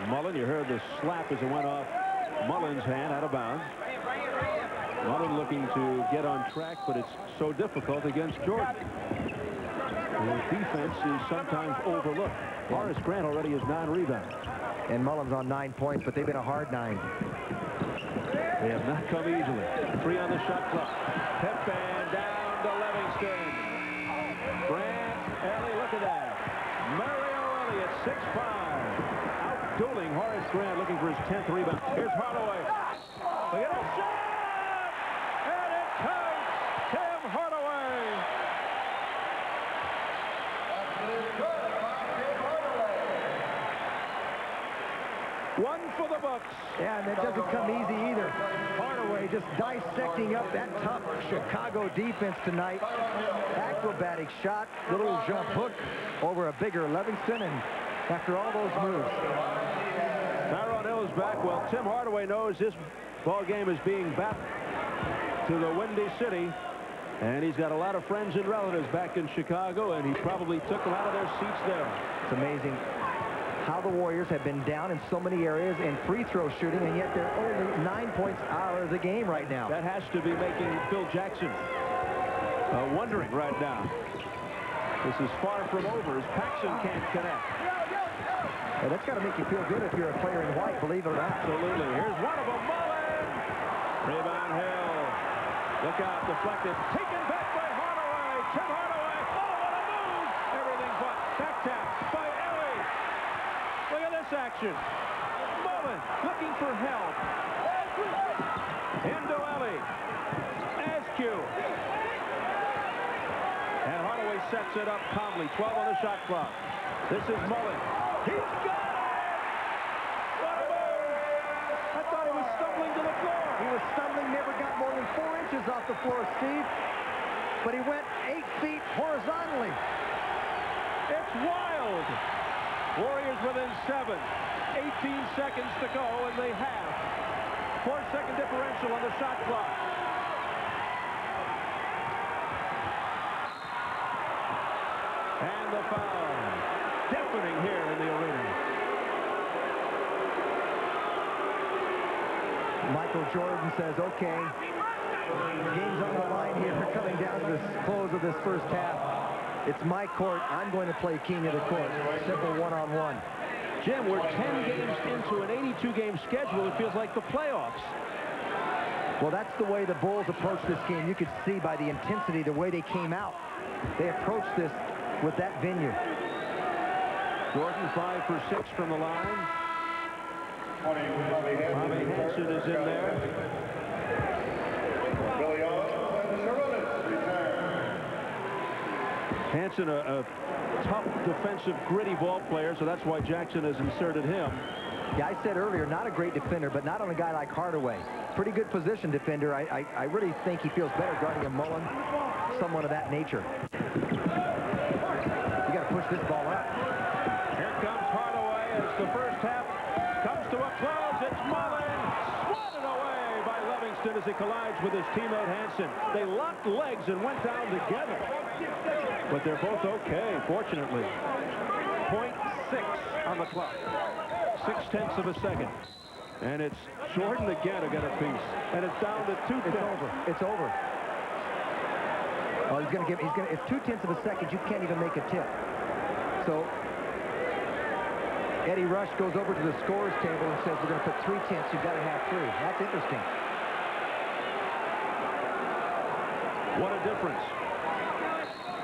Mullen, you heard the slap as it went off Mullen's hand out of bounds. Mullen looking to get on track, but it's so difficult against Jordan. The defense is sometimes overlooked. Horace Grant already has 9 rebounds. And Mullen's on 9 points, but they've been a hard 9. They have not come easily. 3 on the shot clock. Pippen down to Livingston. Grant, Ellie, look at that. Mario Elliott, 6'5". Outdueling Horace Grant, looking for his 10th rebound. Here's Hardaway. Look at that shot! And it counts! Tim Hardaway! One for the Bucks. Yeah, and it doesn't come easy either. Hardaway just dissecting up that tough Chicago defense tonight. Acrobatic shot, little jump hook over a bigger Livingston, and after all those moves. Tyrone Hill's back. Well, Tim Hardaway knows this ball game is being back to the Windy City, and he's got a lot of friends and relatives back in Chicago, and he probably took them out of their seats there. It's amazing how the Warriors have been down in so many areas in free throw shooting, and yet they're only 9 points out of the game right now. That has to be making Phil Jackson wondering right now. This is far from over as Paxson can't connect. Well, that's got to make you feel good if you're a player in white, believe it or not. Absolutely. Here's one of them, Mullen. Rebound Hill. Look out, deflected. Taken back by Hardaway. Tim Hardaway. Oh, what a move. Everything but. Back tap by Ellie. Look at this action. Mullen looking for help. Into Ellie. Askew. And Hardaway sets it up calmly. 12 on the shot clock. This is Mullen. He's got it! What a move! I thought he was stumbling to the floor. He was stumbling, never got more than 4 inches off the floor, Steve. But he went 8 feet horizontally. It's wild. Warriors within 7. 18 seconds to go, and they have. 4-second differential on the shot clock. And the foul. Deafening here in the arena. Michael Jordan says, okay, the game's on the line here. We're coming down to the close of this first half. It's my court. I'm going to play king of the court. Simple one-on-one. Jim, we're 10 games into an 82-game schedule. It feels like the playoffs. Well, that's the way the Bulls approached this game. You could see by the intensity, the way they came out. They approached this with that venue. Jordan 5 for 6 from the line. Bobby Hansen is in there. Hansen, a tough defensive, gritty ball player, so that's why Jackson has inserted him. Yeah, I said earlier, not a great defender, but not on a guy like Hardaway. Pretty good position defender. I really think he feels better guarding a Mullen, someone of that nature. You got to push this ball up. Here comes Hardaway as the first half comes to a close. It's Mullen, swatted away by Livingston as he collides with his teammate Hansen. They locked legs and went down together. But they're both okay, fortunately. 0.6 on the clock. 0.6 of a second. And it's Jordan again who got a piece. And it's down to 2 It's over. It's over. Well, it's 2/10 of a second. You can't even make a tip. So Eddie Rush goes over to the scorer's table and says, we're going to put 3/10. You've got to have 3. That's interesting. What a difference.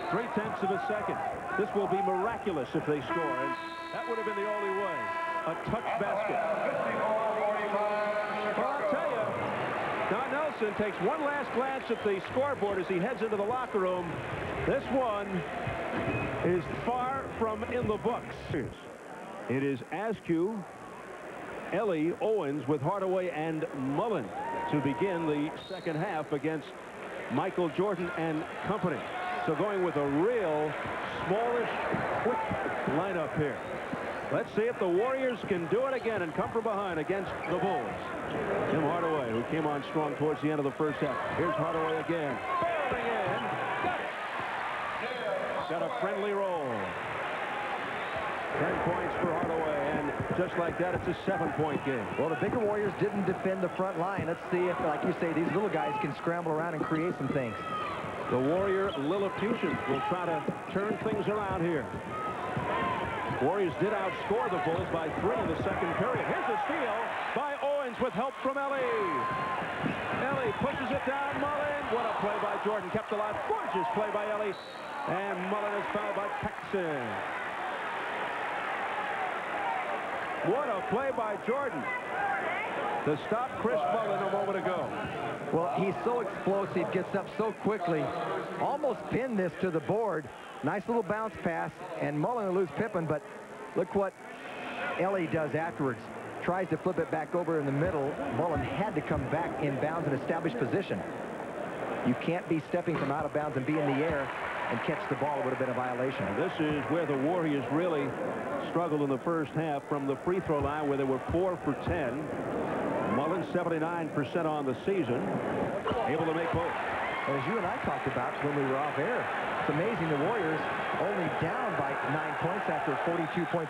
3/10 of a second. This will be miraculous if they score. And that would have been the only way. A touch basket. Well, I'll tell you, Don Nelson takes one last glance at the scoreboard as he heads into the locker room. This one is far from in the books. It is Askew, Ellie, Owens with Hardaway and Mullen to begin the second half against Michael Jordan and company. So going with a real smallish, quick lineup here. Let's see if the Warriors can do it again and come from behind against the Bulls. Tim Hardaway, who came on strong towards the end of the first half. Here's Hardaway again. Barreling in. Got a friendly roll. 10 points for Hardaway, and just like that, it's a 7-point game. Well, the bigger Warriors didn't defend the front line. Let's see if, like you say, these little guys can scramble around and create some things. The Warrior Lilliputians will try to turn things around here. Warriors did outscore the Bulls by 3 in the second period. Here's a steal by Owens with help from Ellie. Ellie pushes it down. Mullen. What a play by Jordan. Kept alive. Gorgeous play by Ellie. And Mullen is fouled by Paxson. What a play by Jordan to stop Chris Mullen a moment ago. Well, he's so explosive, gets up so quickly, almost pinned this to the board. Nice little bounce pass, and Mullen will lose Pippen, but look what Ellie does afterwards. Tries to flip it back over in the middle. Mullen had to come back in bounds and establish position. You can't be stepping from out of bounds and be in the air and catch the ball. It would have been a violation. This is where the Warriors really struggled in the first half from the free throw line, where they were 4 for 10. Mullen 79% on the season, able to make both. As you and I talked about when we were off air, it's amazing the Warriors only down by 9 points after 42.6%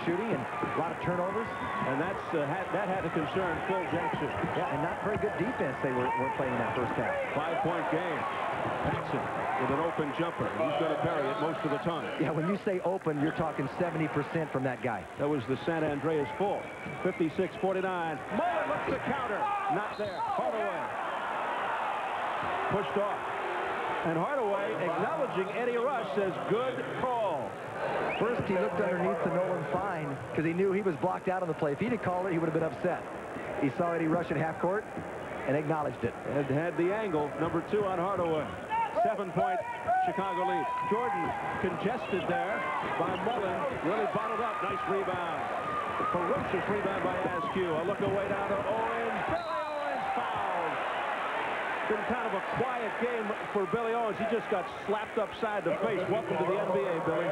shooting and a lot of turnovers. And that had to concern Phil Jackson. Yeah, and not very good defense they were playing in that first half. 5-point game. Jackson with an open jumper. He's going to bury it most of the time. Yeah, when you say open, you're talking 70% from that guy. That was the San Andreas Bull. 56-49. Mullen looks to counter. Not there. Hardaway. Pushed off. And Hardaway, acknowledging Eddie Rush, says, good call. First, he looked underneath to Nolan Fine because he knew he was blocked out on the play. If he'd have called it, he would have been upset. He saw Eddie Rush at half court and acknowledged it. Had the angle. Number 2 on Hardaway. 7-point Chicago lead. Jordan congested there by Mullen. Really bottled up. Nice rebound. Ferocious rebound by Askew. A look away down to Owens. Billy Owens fouled. Been kind of a quiet game for Billy Owens. He just got slapped upside the face. Welcome to the NBA, Billy.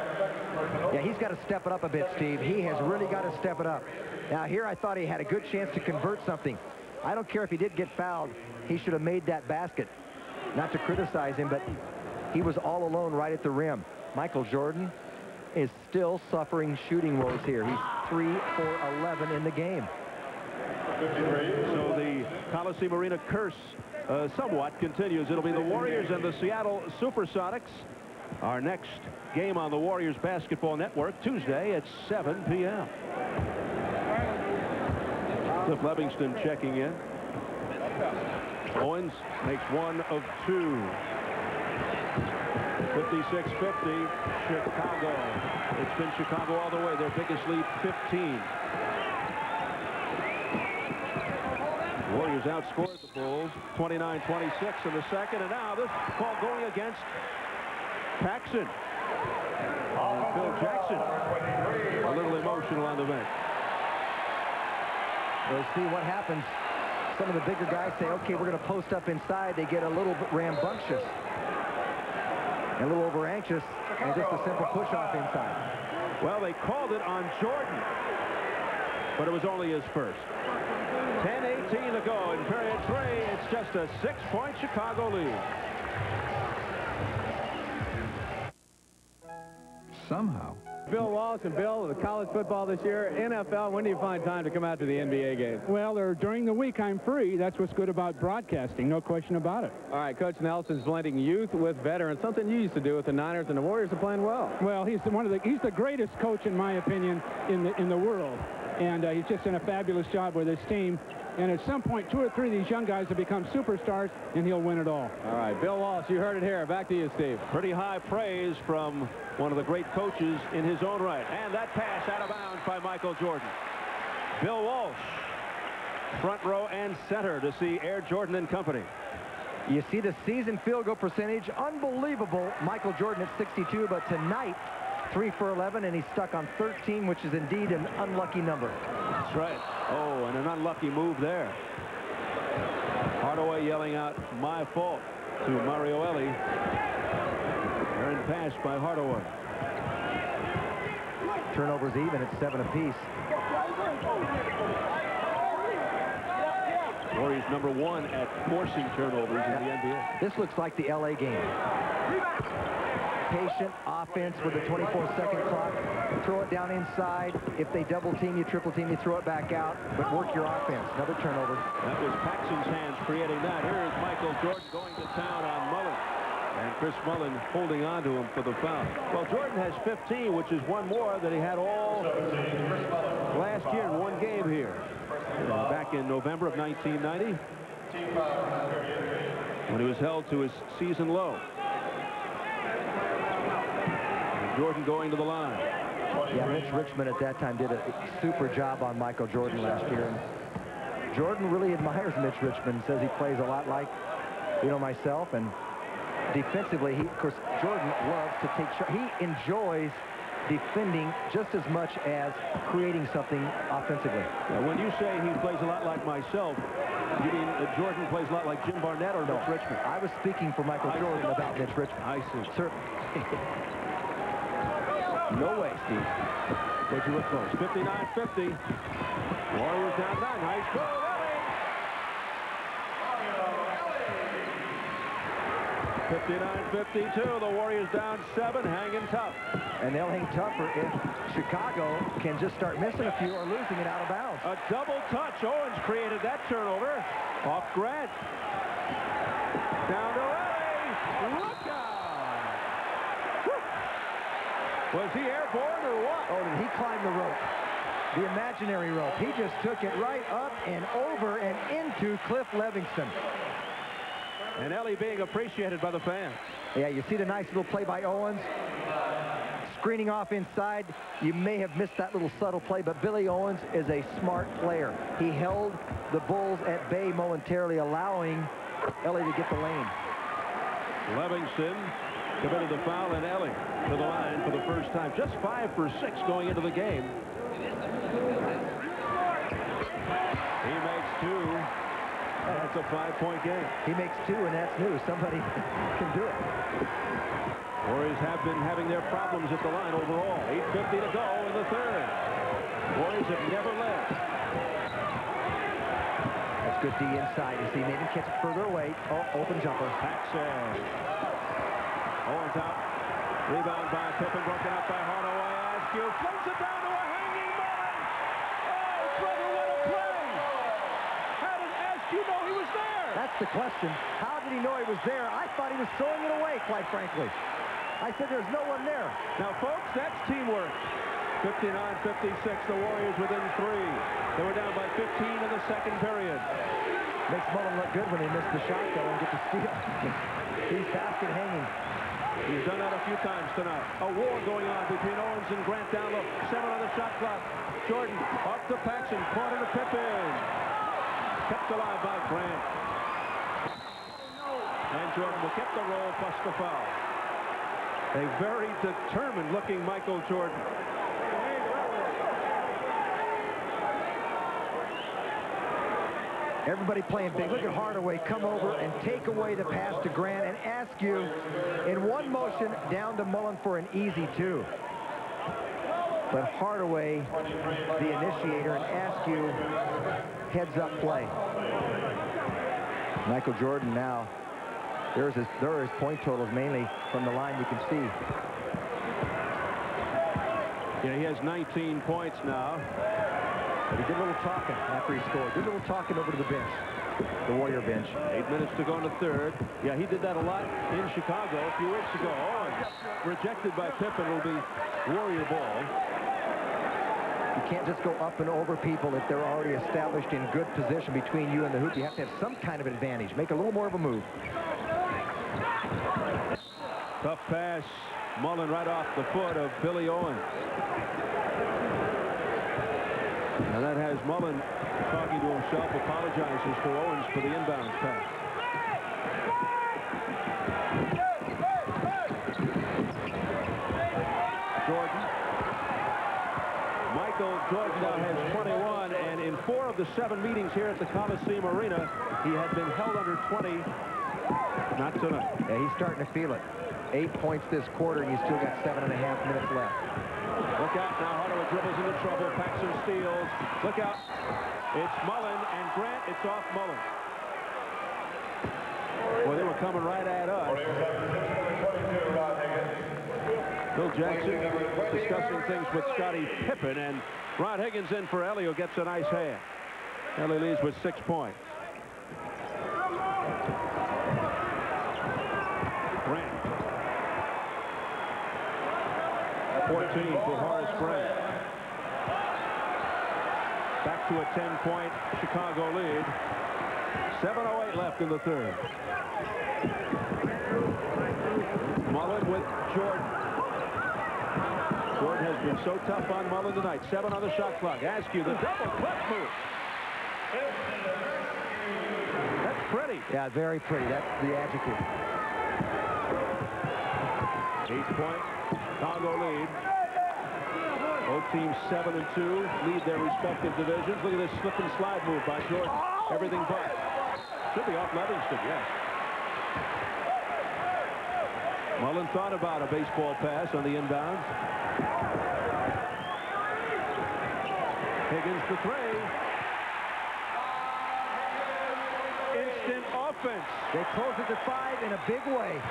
Yeah, he's got to step it up a bit, Steve. He has really got to step it up. Now, here I thought he had a good chance to convert something. I don't care if he did get fouled. He should have made that basket. Not to criticize him, but he was all alone right at the rim. Michael Jordan is still suffering shooting woes here. He's 3 for 11 in the game. So the Coliseum Arena curse somewhat continues. It'll be the Warriors and the Seattle Supersonics. Our next game on the Warriors Basketball Network, Tuesday at 7 p.m. Cliff Livingston checking in. Owens makes 1 of 2. 56-50, Chicago. It's been Chicago all the way. Their biggest lead, 15. Warriors outscored the Bulls 29-26 in the second, and now this call going against Paxson. And Phil Jackson a little emotional on the bench. We'll see what happens. Some of the bigger guys say, okay, we're going to post up inside. They get a little bit rambunctious, a little over anxious, and just a simple push off inside. Well, they called it on Jordan, but it was only his first. 10:18 to go in period 3. It's just a 6-point Chicago lead. Somehow, Bill Walsh and Bill, the college football this year, NFL, when do you find time to come out to the NBA games? Well, during the week I'm free. That's what's good about broadcasting, no question about it. All right, Coach Nelson's blending youth with veterans, something you used to do with the Niners, and the Warriors are playing well. Well, he's the greatest coach, in my opinion, in the world. And he's just done a fabulous job with his team. And at some point, 2 or 3 of these young guys will become superstars, and he'll win it all. All right, Bill Walsh, you heard it here. Back to you, Steve. Pretty high praise from one of the great coaches in his own right. And that pass out of bounds by Michael Jordan. Bill Walsh, front row and center to see Air Jordan and company. You see the season field goal percentage. Unbelievable. Michael Jordan at 62, but tonight, 3 for 11, and he's stuck on 13, which is indeed an unlucky number. That's right. Oh, and an unlucky move there. Hardaway yelling out, "My fault," to Mario Elie. Errant pass by Hardaway. Turnovers even at 7 apiece. Warriors #1 at forcing turnovers in the NBA. This looks like the LA game. Patient offense with a 24-second clock. Throw it down inside. If they double team you, triple team you, throw it back out. But work your offense. Another turnover. That was Paxson's hands creating that. Here's Michael Jordan going to town on Mullen. And Chris Mullen holding on to him for the foul. Well, Jordan has 15, which is one more than he had all last year in one game here. Back in November of 1990, when he was held to his season low. And Jordan going to the line. Yeah, Mitch Richmond at that time did a super job on Michael Jordan last year. And Jordan really admires Mitch Richmond, says he plays a lot like, myself. And defensively, of course, Jordan loves to take shots. He enjoys defending just as much as creating something offensively. When you say he plays a lot like myself, you mean Jordan plays a lot like Jim Barnett or Mitch Richmond? I was speaking for Michael Jordan about Mitch Richmond. I see. Certainly. No way, Steve. But you look close. 59-50. Warriors down 9. Nice goal, Elie. 59-52. The Warriors down 7, hanging tough. And they'll hang tougher if Chicago can just start missing a few or losing it out of bounds. A double touch. Owens created that turnover. Off Grant. Down to Elie. Look out. Was he airborne or what? Oh, did he climb the rope? The imaginary rope. He just took it right up and over and into Cliff Levingston. And Elie being appreciated by the fans. Yeah, you see the nice little play by Owens. Screening off inside. You may have missed that little subtle play, but Billy Owens is a smart player. He held the Bulls at bay momentarily, allowing Elie to get the lane. Levingston committed the foul, and Elie to the line for the first time. Just 5 for 6 going into the game. He makes 2. That's a 5-point game. He makes 2, and that's new. Somebody can do it. Warriors have been having their problems at the line overall. 8:50 to go in the third. Warriors have never led. That's good D inside. You see, maybe catch it further away. Oh, open jumper. Paxson. Owens out. Rebound by Pippen, broken up by Hardaway. Askew floats it down to a hanging Mullen. Oh, brother, what a play! How did Askew know he was there? That's the question. How did he know he was there? I thought he was throwing it away, quite frankly. I said there's no one there. Now, folks, that's teamwork. 59-56, the Warriors within 3. They were down by 15 in the second period. Makes Mullen look good when he missed the shot, though, and get the steal. He's basket hanging. He's done that a few times tonight. A war going on between Owens and Grant down low. 7 on the shot clock. Jordan up to Paxson. Corner to Pippen. Kept alive by Grant. And Jordan will get the roll plus the foul. A very determined looking Michael Jordan. Everybody playing big. Look at Hardaway come over and take away the pass to Grant and Askew in one motion down to Mullen for an easy 2. But Hardaway, the initiator, and Askew heads up play. Michael Jordan now. There are his point totals mainly from the line you can see. Yeah, he has 19 points now. But he did a little talking after he scored. Did a little talking over to the bench, the Warrior bench. 8 minutes to go in the third. Yeah, he did that a lot in Chicago a few weeks ago. Owens rejected by Pippen. Will be Warrior ball. You can't just go up and over people if they're already established in good position between you and the hoop. You have to have some kind of advantage. Make a little more of a move. Tough pass. Mullen right off the foot of Billy Owens. And that has Mullen talking to himself, apologizes to Owens for the inbounds pass. Jordan. Michael Jordan now has 21, and in 4 of the 7 meetings here at the Coliseum Arena, he had been held under 20. Not tonight. Yeah, he's starting to feel it. 8 points this quarter, and you still got 7.5 minutes left. Look out now. Hardaway dribbles into trouble. Paxson steals. Look out. It's Mullen and Grant. It's off Mullen. Well, they were coming right at us. Bill Jackson discussing things with Scottie Pippen, and Rod Higgins in for Ellie, who gets a nice hand. Ellie leads with 6 points. Grant. 14 for Horace Grant. Back to a 10-point Chicago lead. 7:08 left in the third. Mullen with Jordan. Jordan has been so tough on Mullen tonight. 7 on the shot clock. Askew, the double clutch move. That's pretty. Yeah, very pretty. That's the adjective. 8-point Chicago lead. Both teams 7-2, lead their respective divisions. Look at this slip and slide move by Jordan. Everything but. Should be off Livingston, yes. Mullen thought about a baseball pass on the inbound. Higgins the three. Instant offense. They close it to 5 in a big way.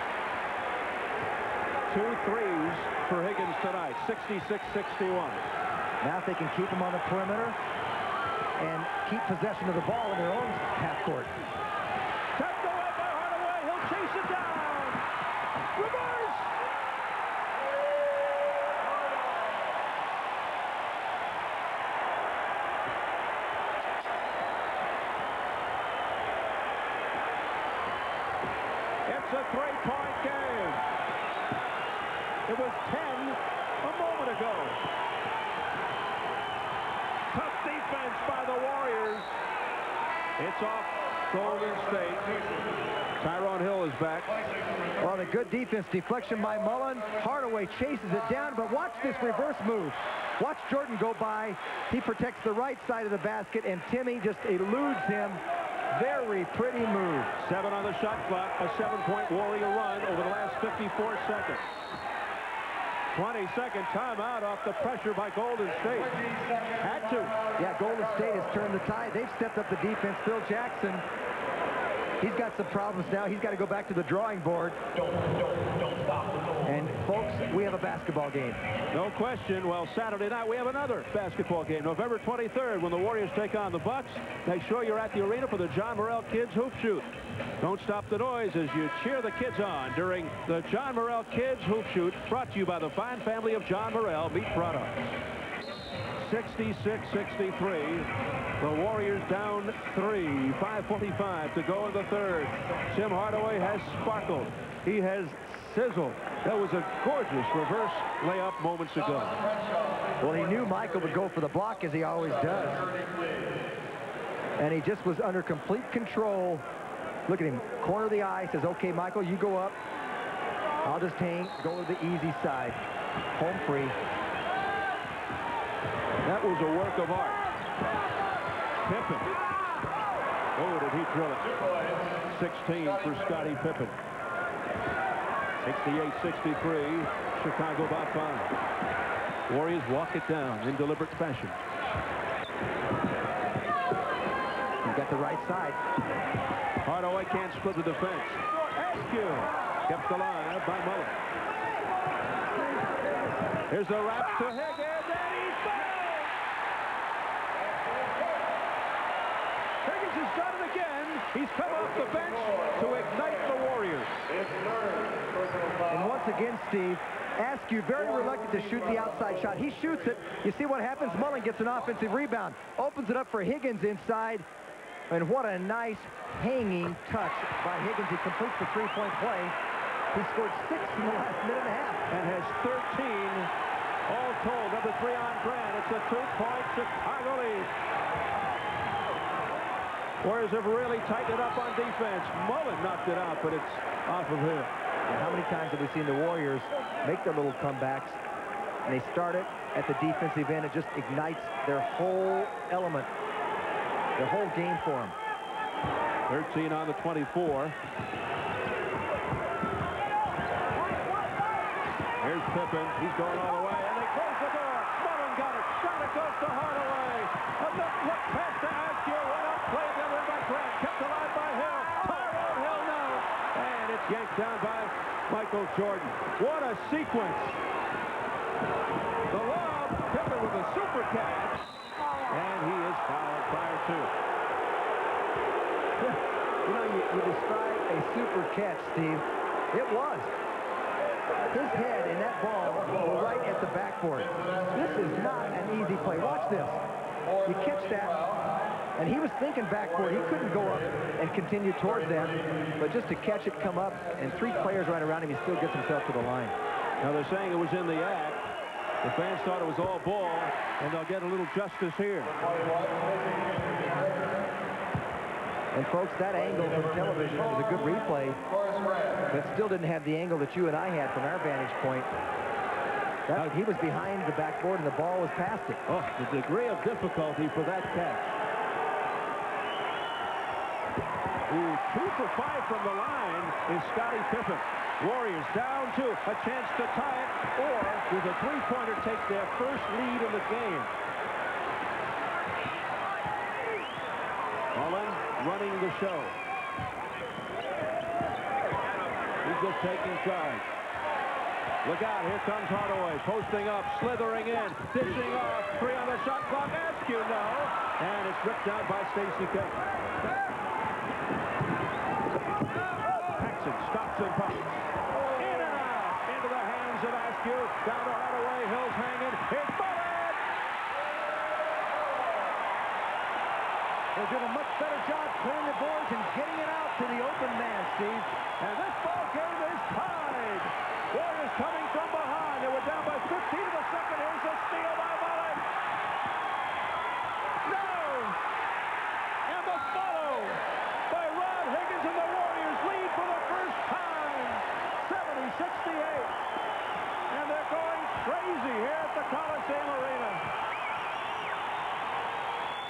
2 threes for Higgins tonight. 66-61. Now if they can keep him on the perimeter and keep possession of the ball in their own half court. Tapped away by Hardaway. He'll chase it down. Reverse. It's a 3-point game. It was 10 a moment ago. Tough defense by the Warriors. It's off Golden State. Tyrone Hill is back. Well, the good defense, deflection by Mullen. Hardaway chases it down, but watch this reverse move. Watch Jordan go by. He protects the right side of the basket, and Timmy just eludes him. Very pretty move. 7 on the shot clock. A 7-point Warrior run over the last 54 seconds. 20-second timeout off the pressure by Golden State. Had to. Yeah, Golden State has turned the tide. They've stepped up the defense. Phil Jackson, he's got some problems now. He's got to go back to the drawing board. And, folks, we have a basketball game. No question. Well, Saturday night we have another basketball game. November 23rd when the Warriors take on the Bucks. Make sure you're at the arena for the John Morrell Kids Hoop Shoot. Don't stop the noise as you cheer the kids on during the John Morrell Kids Hoop Shoot, brought to you by the fine family of John Morrell Meat Products. 66-63. The Warriors down 3. 5:45 to go in the third. Tim Hardaway has sparkled. He has sizzled. That was a gorgeous reverse layup moments ago. Well, he knew Michael would go for the block, as he always does. And he just was under complete control. Look at him. Corner of the eye. Says, okay, Michael, you go up. I'll just hang. Go to the easy side. Home free. That was a work of art. Pippen. Oh, did he drill it. 16 for Scottie Pippen. 68-63. Chicago by 5. Warriors walk it down in deliberate fashion. He's got the right side. Hardaway can't split the defense. Askew kept alive by Mullen. Here's the wrap to Higgins, and he's fouled! Higgins has done it again. He's come off the bench to ignite the Warriors. And once again, Steve, Askew very reluctant to shoot the outside shot. He shoots it. You see what happens? Mullen gets an offensive rebound. Opens it up for Higgins inside. And what a nice hanging touch by Higgins. He completes the three-point play. He scored 6 in the last minute and a half. And has 13 all told. Number 3 on Grant. It's a 2-point Chicago lead. Warriors have really tightened it up on defense. Mullen knocked it out, but it's off of him. And how many times have we seen the Warriors make their little comebacks, and they start it at the defensive end. It just ignites their whole element, their whole game for them. 13 on the 24. Here's Pippen. He's going all the way, and they close the door. Mullen got it. Shot it goes to Hardaway. A look pass to Askew. Went up, played the other by Grant. Kept alive by Hill. Tyrone Hill now. And it's yanked down by Michael Jordan. What a sequence. The lob. Pippen with a super catch. And he is fouled prior to. You know, you describe a super catch, Steve. It was. His head and that ball were right at the backboard. This is not an easy play. Watch this. You catch that, and he was thinking backboard. He couldn't go up and continue towards them, but just to catch it come up, and 3 players right around him, he still gets himself to the line. Now they're saying it was in the act. The fans thought it was all ball, and they'll get a little justice here. And folks, that angle from television was a good replay, but still didn't have the angle that you and I had from our vantage point. He was behind the backboard and the ball was past it. Oh, the degree of difficulty for that catch. Ooh, 2 for 5 from the line is Scottie Pippen. Warriors down 2, a chance to tie it, or with a three-pointer take their first lead in the game. Mullen running the show. He's just taking charge. Look out, here comes Hardaway, posting up, slithering in, dishing off, 3 on the shot clock, Askew, no, and it's ripped down by Stacey King. Paxson stops and pops. In and out, into the hands of Askew, down to Hardaway, Hill's hanging, here's Mullen! They're doing a much better job clearing the boards and getting it out to the open man, Steve. And this ball game is tied. Warriors coming from behind. They were down by 15 in the second. Here's a steal by Mullen. No! And the follow by Rod Higgins, and the Warriors lead for the first time. 70-68. And they're going crazy here at the Coliseum Arena.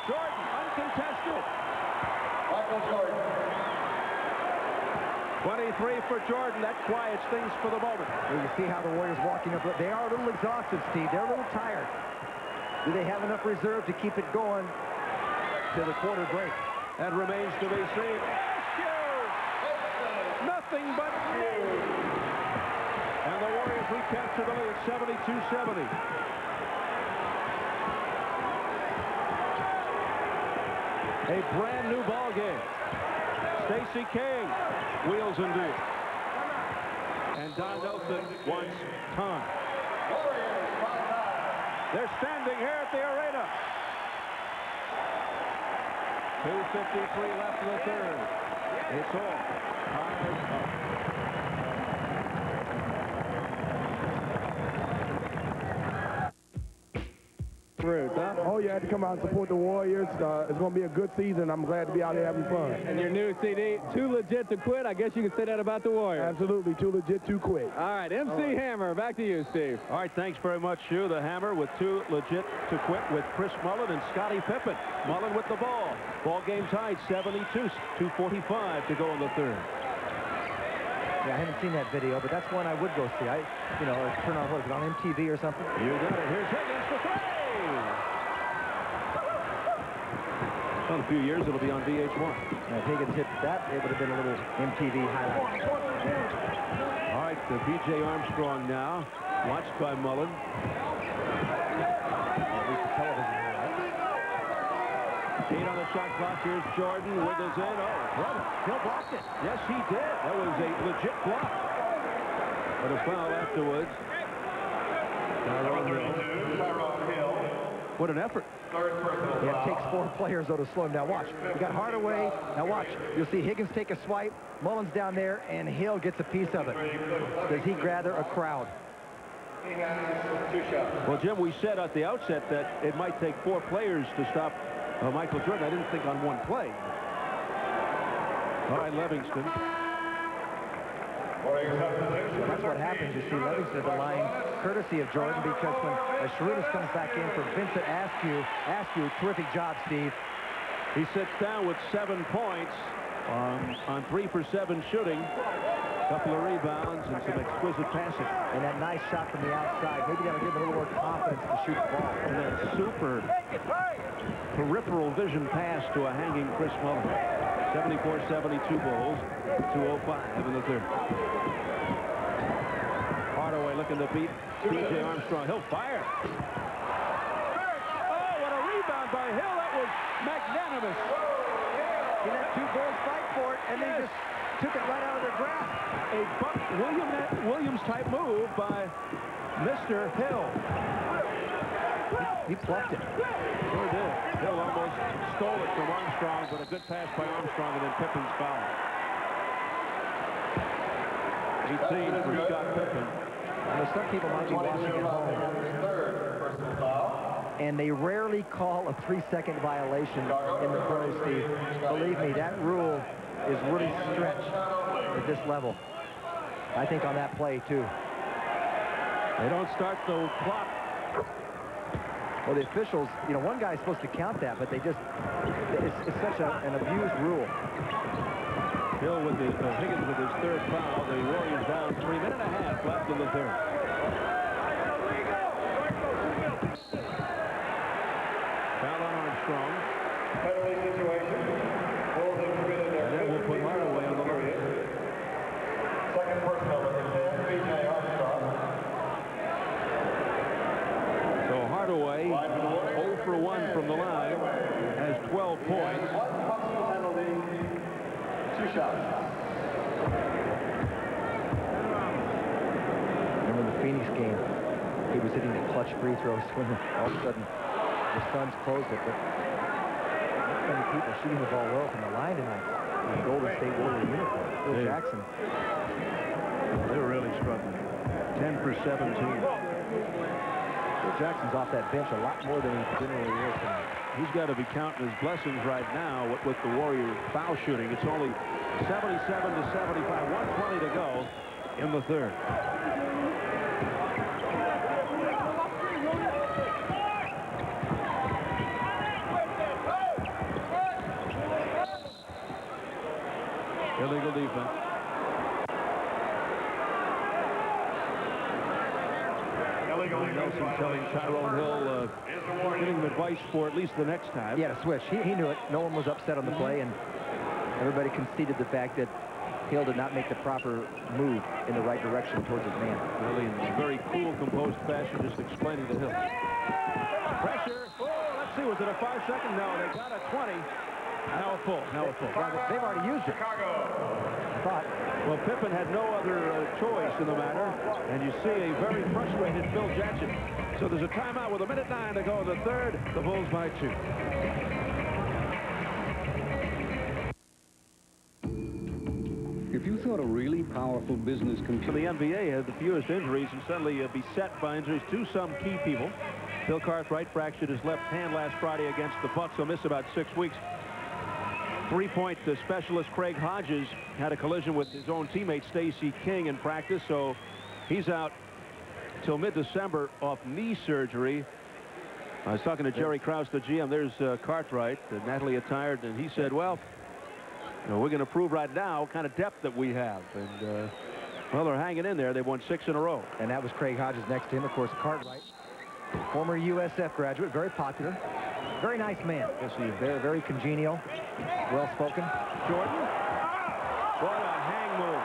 Jordan, uncontested. Michael Jordan. 23 for Jordan. That quiets things for the moment. Well, you see how the Warriors walking up. They are a little exhausted, Steve. They're a little tired. Do they have enough reserve to keep it going to the quarter break? That remains to be seen. Nothing but net. And the Warriors recapture the lead, 72-70. A brand new ball game. Stacey King wheels and deals. And Don Nelson wants time. They're standing here at the arena. 2:53 left in the third. It's all tied up. Oh, you had to come out and support the Warriors. It's going to be a good season. I'm glad to be out here having fun. And your new CD, Too Legit to Quit, I guess you can say that about the Warriors. Absolutely, too legit to quit. All right, MC Hammer, back to you, Steve. All right, thanks very much, Hugh. The Hammer with Too Legit to Quit with Chris Mullen and Scottie Pippen. Mullen with the ball. Ball game tied, 72, 2:45 to go in the third. Yeah, I haven't seen that video, but that's one I would go see. Turn on, what is it, on MTV or something? You got it. Here's Higgins for 3. Well, in a few years, it'll be on VH1. If Higgins hit that, it would have been a little MTV highlight. All right, the B.J. Armstrong now. Watched by Mullen. At least the television had it. 8 on the shot clock. Here's Jordan with his in. Oh, brother. Hill blocked it. Yes, he did. That was a legit block. But a foul afterwards. Tyrone Hill. What an effort. Yeah, it takes 4 players, though, to slow him down. Watch. You got Hardaway. Now watch. You'll see Higgins take a swipe. Mullins down there, and Hill gets a piece of it. Does he gather a crowd? He has 2 shots. Well, Jim, we said at the outset that it might take 4 players to stop Michael Jordan. I didn't think on one play. All right, Livingston. That's what happens. You see Livingston at the line courtesy of Jordan, because when Shrudis comes back in for Vincent Askew, terrific job, Steve. He sits down with 7 points on 3 for 7 shooting. A couple of rebounds and some exquisite passing. And that nice shot from the outside. Maybe that'll give him a little more confidence to shoot the ball. And that super peripheral vision pass to a hanging Chris Mullin. 74-72 Bulls. 2:05 in the third. Hardaway looking to beat P.J. Armstrong. He'll fire. Oh, what a rebound by Hill. That was magnanimous. He let 2 Bulls fight for it, and they just took it right out of their grasp. A Buck Williams-type move by Mr. Hill. He plucked it. Sure did. Hill almost stole it from Armstrong, but a good pass by Armstrong, and then Pippen's foul. 18 for Scott Pippen. Some people might be watching at home, and they rarely call a 3-second violation in the pros, Steve. Believe me, that rule is really stretched at this level. I think on that play, too. They don't start the clock. Well, the officials, one guy's supposed to count that, but they just, it's such an abused rule. Hill with Higgins with his 3rd foul. The Warriors down 3 minutes and a half left in the third. Foul on Armstrong. Penalty situation. Bulls have committed their And then we'll put Hardaway on the line. second personal number 10, P.J. Armstrong. So Hardaway, 0 for 1 from the line, has 12 points. 1 personal penalty, 2 shots. Remember the Phoenix game? He was hitting the clutch free throws when all of a sudden the Suns closed it. But not many people shooting the ball well from the line tonight in the Golden State Warrior uniform. Phil Jackson. They're really struggling. 10 for 17. Phil Jackson's off that bench a lot more than he generally is tonight. He's got to be counting his blessings right now with the Warriors foul shooting. It's only 77-75, 1:20 to go in the third. Illegal defense. Nelson telling Tyrone Hill, giving him advice for at least the next time. He had a switch. He knew it. No one was upset on the play, and everybody conceded the fact that Hill did not make the proper move in the right direction towards his man. Really, in a very cool, composed fashion, just explaining to Hill. Pressure. Oh, let's see. Was it a 5-second? No, they got a 20. Now a full. Now a full. They've already used it. I thought. Well, Pippen had no other choice in the matter, and you see a very frustrated Phil Jackson. So there's a timeout with 1:09 to go in the third. The Bulls by 2. If you thought a really powerful business So computer... the NBA had the fewest injuries and suddenly beset by injuries to some key people. Bill Cartwright fractured his left hand last Friday against the Bucks. He'll miss about 6 weeks. 3-point specialist Craig Hodges had a collision with his own teammate Stacey King in practice, so he's out till mid-December off knee surgery. I was talking to Jerry Krause, the GM. There's Cartwright, Natalie Attired, and he said, well, we're going to prove right now what kind of depth that we have. And, well, they're hanging in there. They won 6 in a row. And that was Craig Hodges next to him. Of course, Cartwright, former USF graduate, very popular. Very nice man. Yes, he is. Very, very congenial, well-spoken. Jordan. What a hang move.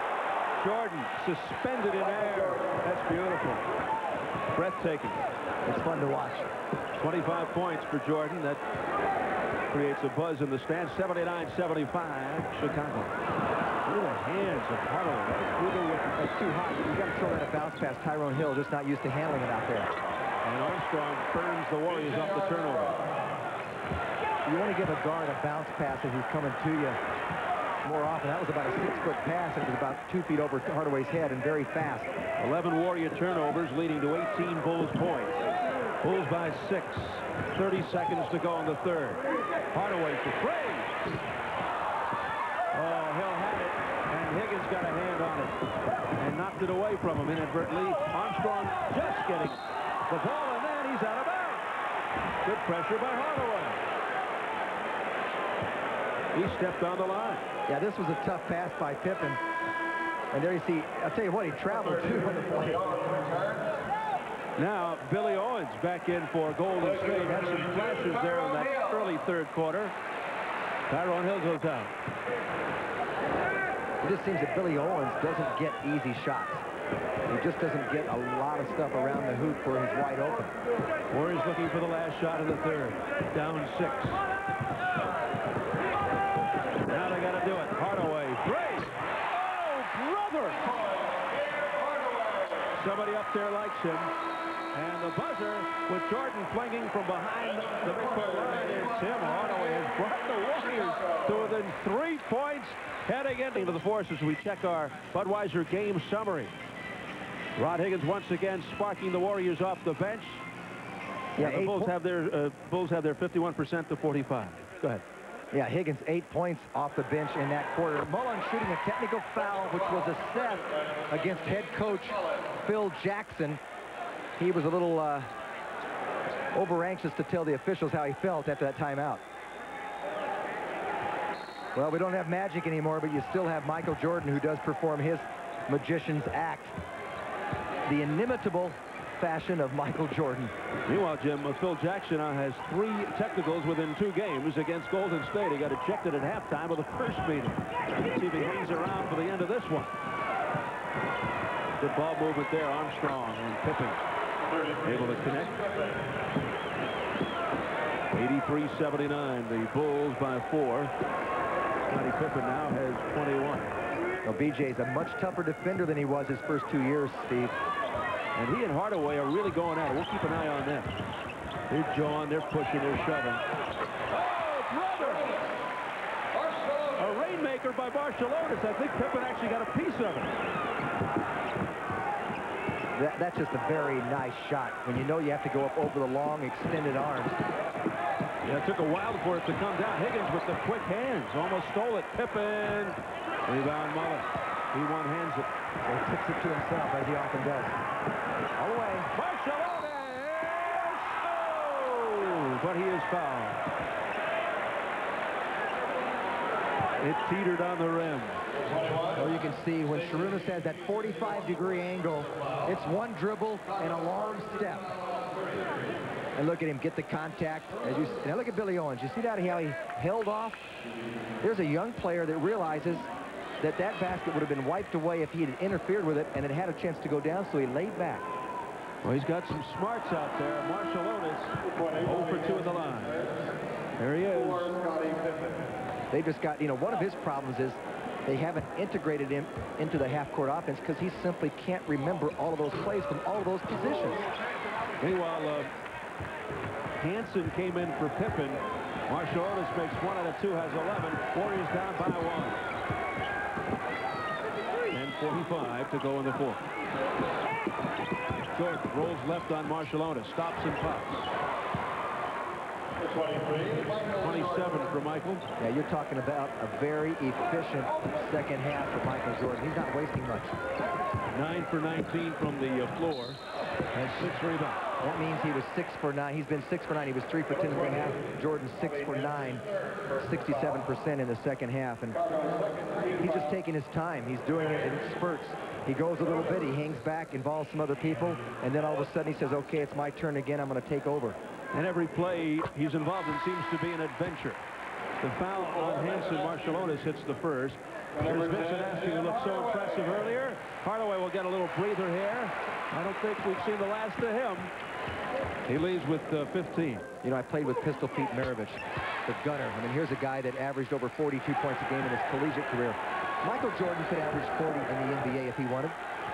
Jordan suspended in air. That's beautiful. breathtaking. It's fun to watch. 25 points for Jordan. That creates a buzz in the stands. 79-75, Chicago. Through the hands of Hardaway. It's too hot. You got to throw that a bounce pass. Tyrone Hill just not used to handling it out there. And Armstrong burns the Warriors off the turnover. You want to give a guard a bounce pass as he's coming to you more often. That was about a 6-foot pass. It was about 2 feet over Hardaway's head and very fast. 11 Warrior turnovers leading to 18 Bulls points. Bulls by 6. 30 seconds to go in the third. Hardaway for three. Oh, he'll have it. And Higgins got a hand on it. And knocked it away from him inadvertently. Armstrong just getting the ball, and then he's out of bounds. Good pressure by Hardaway. He stepped on the line. Yeah, this was a tough pass by Pippen. And there you see, I'll tell you what, he traveled too on the play. Now, Billy Owens back in for Golden State. Had some flashes there in that early third quarter. Tyrone Hill goes out. It just seems that Billy Owens doesn't get easy shots. He just doesn't get a lot of stuff around the hoop where he's wide open. Warriors looking for the last shot of the third. Down 6. Now they got to do it. Hardaway. Three. Oh, brother! Somebody up there likes him. And the buzzer with Jordan flinging from behind the midcourt line. It's him. Hardaway has brought the Warriors to within 3 points, heading into the fourth as we check our Budweiser game summary. Rod Higgins once again sparking the Warriors off the bench. Yeah, the Bulls have their 51% to 45. Go ahead. Yeah, Higgins 8 points off the bench in that quarter. Mullen shooting a technical foul, which was assessed against head coach Phil Jackson. He was a little over anxious to tell the officials how he felt after that timeout. Well, we don't have Magic anymore, but you still have Michael Jordan, who does perform his magician's act. The inimitable fashion of Michael Jordan. Meanwhile, Jim, Phil Jackson has 3 technicals within 2 games against Golden State. He got ejected at halftime of the first meeting. Let's see if he hangs around for the end of this one. Good ball movement there. Armstrong and Pippen able to connect. 83-79. The Bulls by 4. Scottie Pippen now has 21. Well, BJ's a much tougher defender than he was his first 2 years, Steve. And he and Hardaway are really going at it. We'll keep an eye on them. They're jawing, they're pushing, they're shoving. Oh, brother! A rainmaker by Barcelonas. I think Pippen actually got a piece of it. That's just a very nice shot when you know you have to go up over the long, extended arms. Yeah, it took a while for it to come down. Higgins with the quick hands. Almost stole it. Pippen. Rebound Mullen. He one-hands it. He tips it to himself, as he often does. All the way. Barcelona! Oh! But he is fouled. It teetered on the rim. Well, you can see when Sharunas has that 45-degree angle, it's one dribble and a long step. And look at him get the contact. Now look at Billy Owens. You see that, how he held off? There's a young player that realizes that basket would have been wiped away if he had interfered with it and it had a chance to go down, so he laid back. Well, he's got some smarts out there. Marciulionis 0 for 2 at the line. There he is. They just got, one of his problems is they haven't integrated him into the half-court offense because he simply can't remember all of those plays from all of those positions. Meanwhile, Hansen came in for Pippen. Marciulionis makes 1 out of 2, has 11. Warriors down by 1. And 45 to go in the fourth. Jordan rolls left on Marciulionis. Stops and pops. 27 for Michael. Yeah, you're talking about a very efficient second half for Michael Jordan. He's not wasting much. 9 for 19 from the floor. And 6 rebounds. That means he was 6 for 9. He's been 6 for 9. He was 3 for 10 in the half. Jordan 6 for 9. 67% in the second half. And he's just taking his time. He's doing it in spurts. He goes a little bit. He hangs back, involves some other people. And then all of a sudden he says, okay, it's my turn again. I'm going to take over. And every play he's involved in seems to be an adventure. The foul on Hansen, Marciulionis hits the first. Here's Vincent Askew, who looked so impressive earlier. Hardaway will get a little breather here. I don't think we've seen the last of him. He leads with 15. You know, I played with Pistol Pete Maravich, the gunner. I mean, here's a guy that averaged over 42 points a game in his collegiate career. Michael Jordan could average 40 in the NBA if he wanted.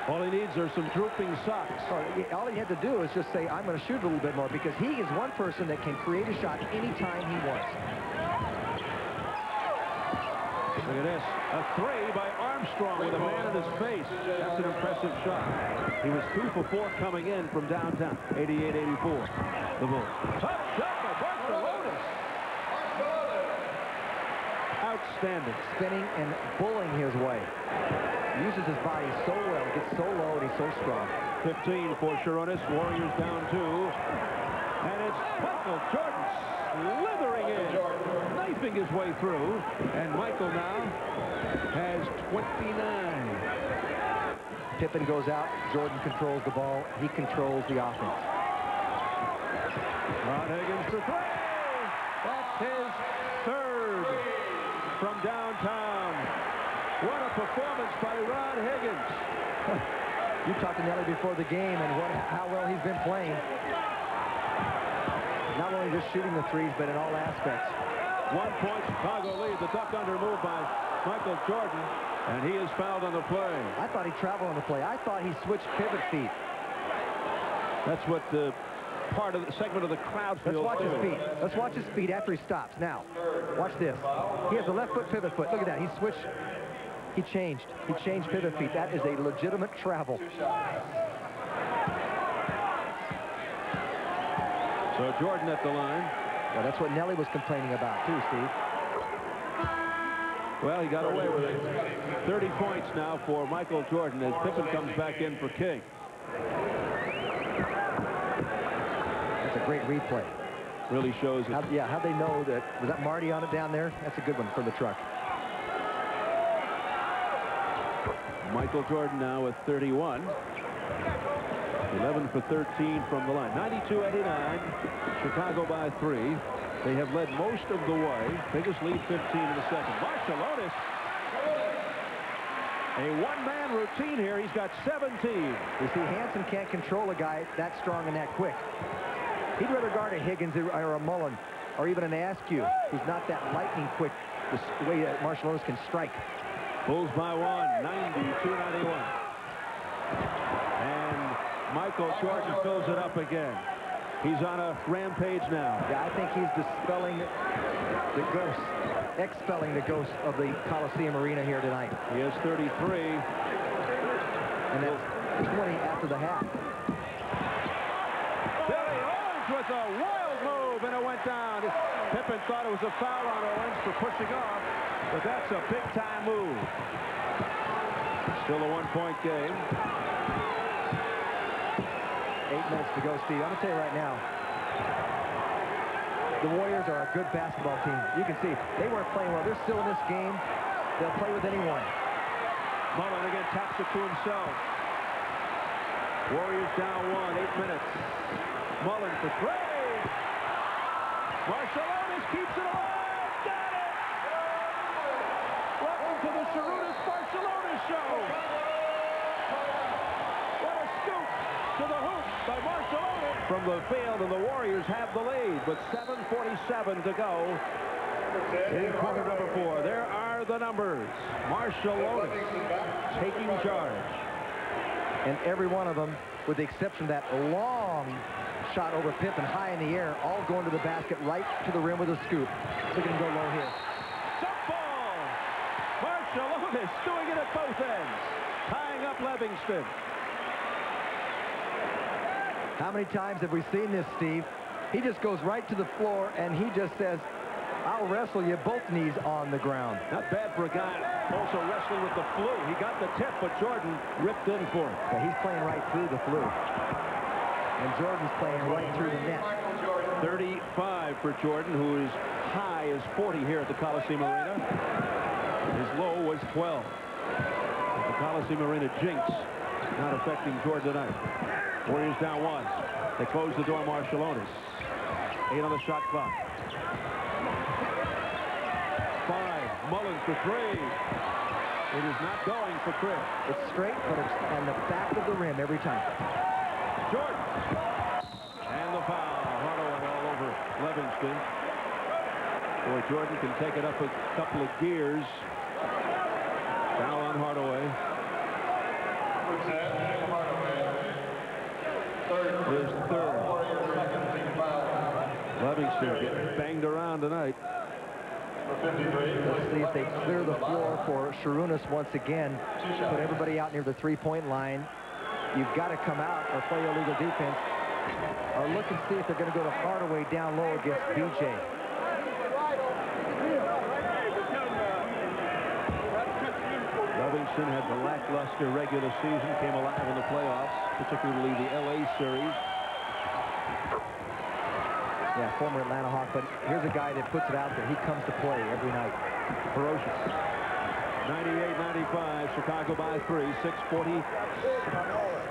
All he needs are some drooping socks. All he had to do is just say, I'm going to shoot a little bit more, because he is one person that can create a shot anytime he wants. Look at this. A three by Armstrong with a man in his face. That's an impressive shot. He was 2 for 4 coming in from downtown. 88-84. The Bulls. Top shot by Barcelonis. Outstanding. Spinning and bullying his way. Uses his body so well, gets so low, and he's so strong. 15 for Sharunas. Warriors down 2. And it's Michael Jordan slithering in, knifing his way through. And Michael now has 29. Pippen goes out. Jordan controls the ball. He controls the offense. Ron Higgins for 3. That's his 3rd from downtown. What a performance by Ron Higgins. You talked to Nelly before the game and how well he's been playing. Not only just shooting the threes, but in all aspects. 1 point, Chicago lead. The duck under move by Michael Jordan, and he is fouled on the play. I thought he traveled on the play. I thought he switched pivot feet. That's what the part of the segment of the crowd feels. Let's watch his feet. Let's watch his feet after he stops. Now, watch this. He has a left foot pivot foot. Look at that. He switched. He changed. He changed pivot feet. That is a legitimate travel. So Jordan at the line. Well, that's what Nelly was complaining about too, Steve. Well, he got away with it. 30 points now for Michael Jordan as Pippen comes back in for King. That's a great replay. Really shows it. How'd they know that? Was that Marty on it down there? That's a good one from the truck. Michael Jordan now with 31. 11 for 13 from the line. 92-89. Chicago by 3. They have led most of the way. Biggest lead 15 in the second. Marciulionis. A one-man routine here. He's got 17. You see, Hansen can't control a guy that strong and that quick. He'd rather guard a Higgins or a Mullen or even an Askew, who's not that lightning quick the way that Marciulionis can strike. Bulls by 1, 92-91. And Michael Jordan fills it up again. He's on a rampage now. Yeah, I think he's dispelling the ghost, expelling the ghost of the Coliseum Arena here tonight. He has 33. And that's 20 after the half. Billy Owens with a wild move, and it went down. Pippen thought it was a foul on Owens for pushing off, but that's a big-time move. Still a one-point game. 8 minutes to go, Steve. I'm going to tell you right now, the Warriors are a good basketball team. You can see they weren't playing well. They're still in this game. They'll play with anyone. Mullen again taps it to himself. Warriors down 1, 8 minutes. Mullen for 3. Marciulionis keeps it alive. Got it! Welcome to the Sharunas-Marciulionis show. What a scoop to the hoop by Marciulionis from the field, and the Warriors have the lead with 7:47 to go in quarter number 4. There are the numbers. Marciulionis taking charge. And every one of them, with the exception of that long shot over Pippen, high in the air, all going to the basket, right to the rim with a scoop. Look at him go low here. Jump ball! Marciulionis doing it at both ends, tying up Livingston. How many times have we seen this, Steve? He just goes right to the floor, and he just says, I'll wrestle you, both knees on the ground. Not bad for a guy also wrestling with the flu. He got the tip, but Jordan ripped in for it. Yeah, he's playing right through the flu. And Jordan's playing right through the net. 35 for Jordan, whose high is 40 here at the Coliseum Arena. His low was 12. The Coliseum Arena jinx not affecting Jordan tonight. Warriors down 1. They close the door. Marciulionis. 8 on the shot clock. 5. Mullen for 3. It is not going for Chris. It's straight, but it's on the back of the rim every time. Jordan. And the foul. Hardaway all over Livingston. Boy, Jordan can take it up a couple of gears. Foul on Hardaway. His third. Livingston getting banged around tonight. Let's see if they clear the floor for Sharunas once again. Put everybody out near the three-point line. You've got to come out or play illegal defense. Or look and see if they're going to go to Hardaway down low against BJ. Livingston had the lackluster regular season, came alive in the playoffs, particularly the LA series. Yeah, former Atlanta Hawk, but here's a guy that puts it out there. He comes to play every night. Ferocious. 98-95, Chicago by 3, 6:40.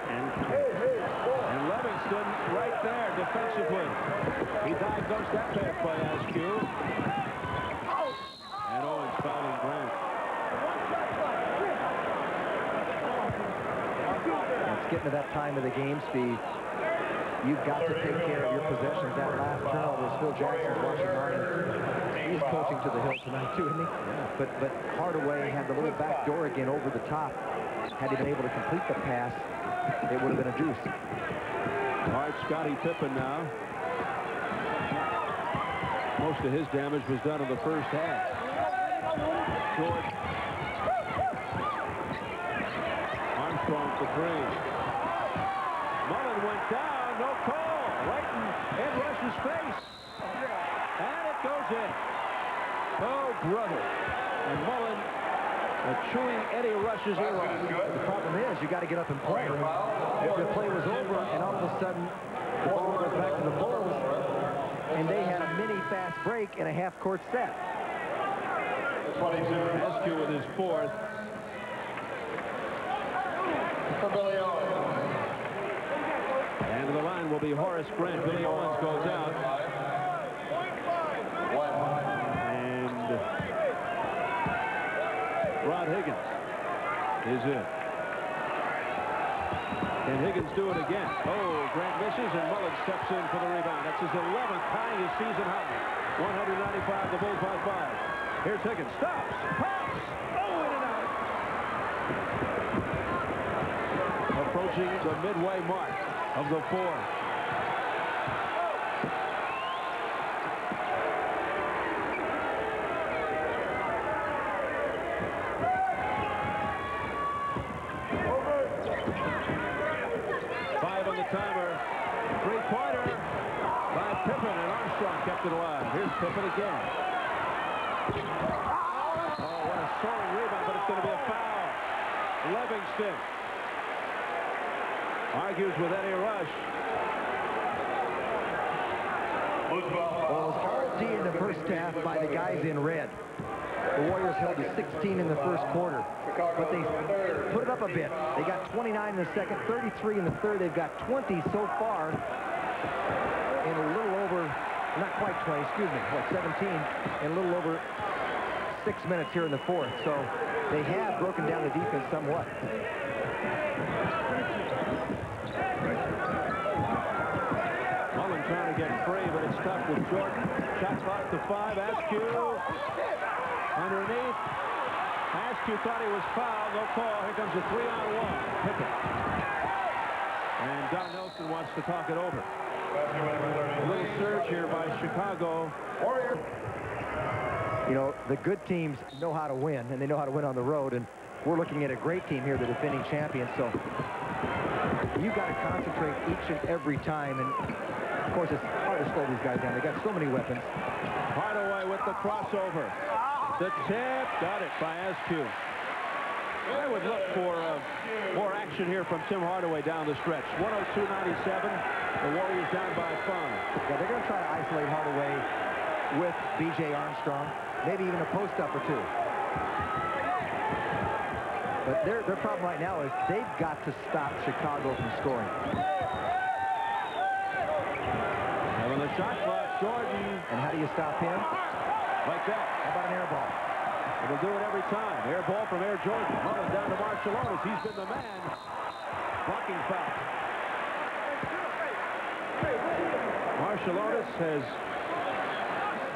And Livingston right there defensively. He diagnosed that pass by Askew. And Owens fouling Grant. It's getting to that time of the game, Steve. You've got to take care of your possessions. That last turnover was Phil Jackson's watching Arnie. He's coaching to the hill tonight, too, isn't he? Yeah. But Hardaway had the little back door again over the top. Had he been able to complete the pass, it would have been a deuce. Hard Scottie Pippen now. Most of his damage was done in the first half. George. Armstrong for three. Mullen went down. No call. Layton in Rush's face. And it goes in. Oh, brother. And Mullen chewing Eddie Rush's ear off. The problem is you got to get up and play. If the play was over and all of a sudden the ball goes back to the Bulls and they had a mini fast break and a half-court set. Askew with his fourth. For Billy Owens. And the line will be Horace Grant. Billy Owens goes out. And Rod Higgins is in. Can Higgins do it again? Oh, Grant misses, and Mullen steps in for the rebound. That's his 11th, tying his season high. 195, the Bulls by 5. Here's Higgins. Stops. Pops. Oh, in and out. Approaching the midway mark of the fourth. Timer, three-pointer by Pippen, and Armstrong kept it alive. Here's Pippen again. Oh, what a soaring rebound, but it's going to be a foul. Livingston argues with Eddie Rush. Well, it was all D in the first half by the guys in red. The Warriors held to 16 in the first quarter, but they put it up a bit. They got 29 in the second, 33 in the third. They've got 20 so far in a little over, not quite 20, excuse me, what, 17, in a little over 6 minutes here in the fourth. So they have broken down the defense somewhat. Mullen trying to get free, but it's tough with Jordan. Shot clock to 5. Askew. Underneath. Askew thought he was fouled. No call. Here comes a 3-on-1. Pippen. And Don Nelson wants to talk it over. A little surge here by Chicago. You know, the good teams know how to win, and they know how to win on the road. And we're looking at a great team here, the defending champions. So you've got to concentrate each and every time. And, of course, it's hard to slow these guys down. They got so many weapons. Hardaway with the crossover. The tip, got it by Askew. I would look for more action here from Tim Hardaway down the stretch. 102-97. The Warriors down by 5. Yeah, they're going to try to isolate Hardaway with B.J. Armstrong, maybe even a post-up or two. But their problem right now is they've got to stop Chicago from scoring. Having the shot clock, Jordan. And how do you stop him? Like that. How about an air ball? It'll do it every time. Air ball from Air Jordan. Mullen down to Marciulionis. He's been the man. Blocking foul. Marciulionis has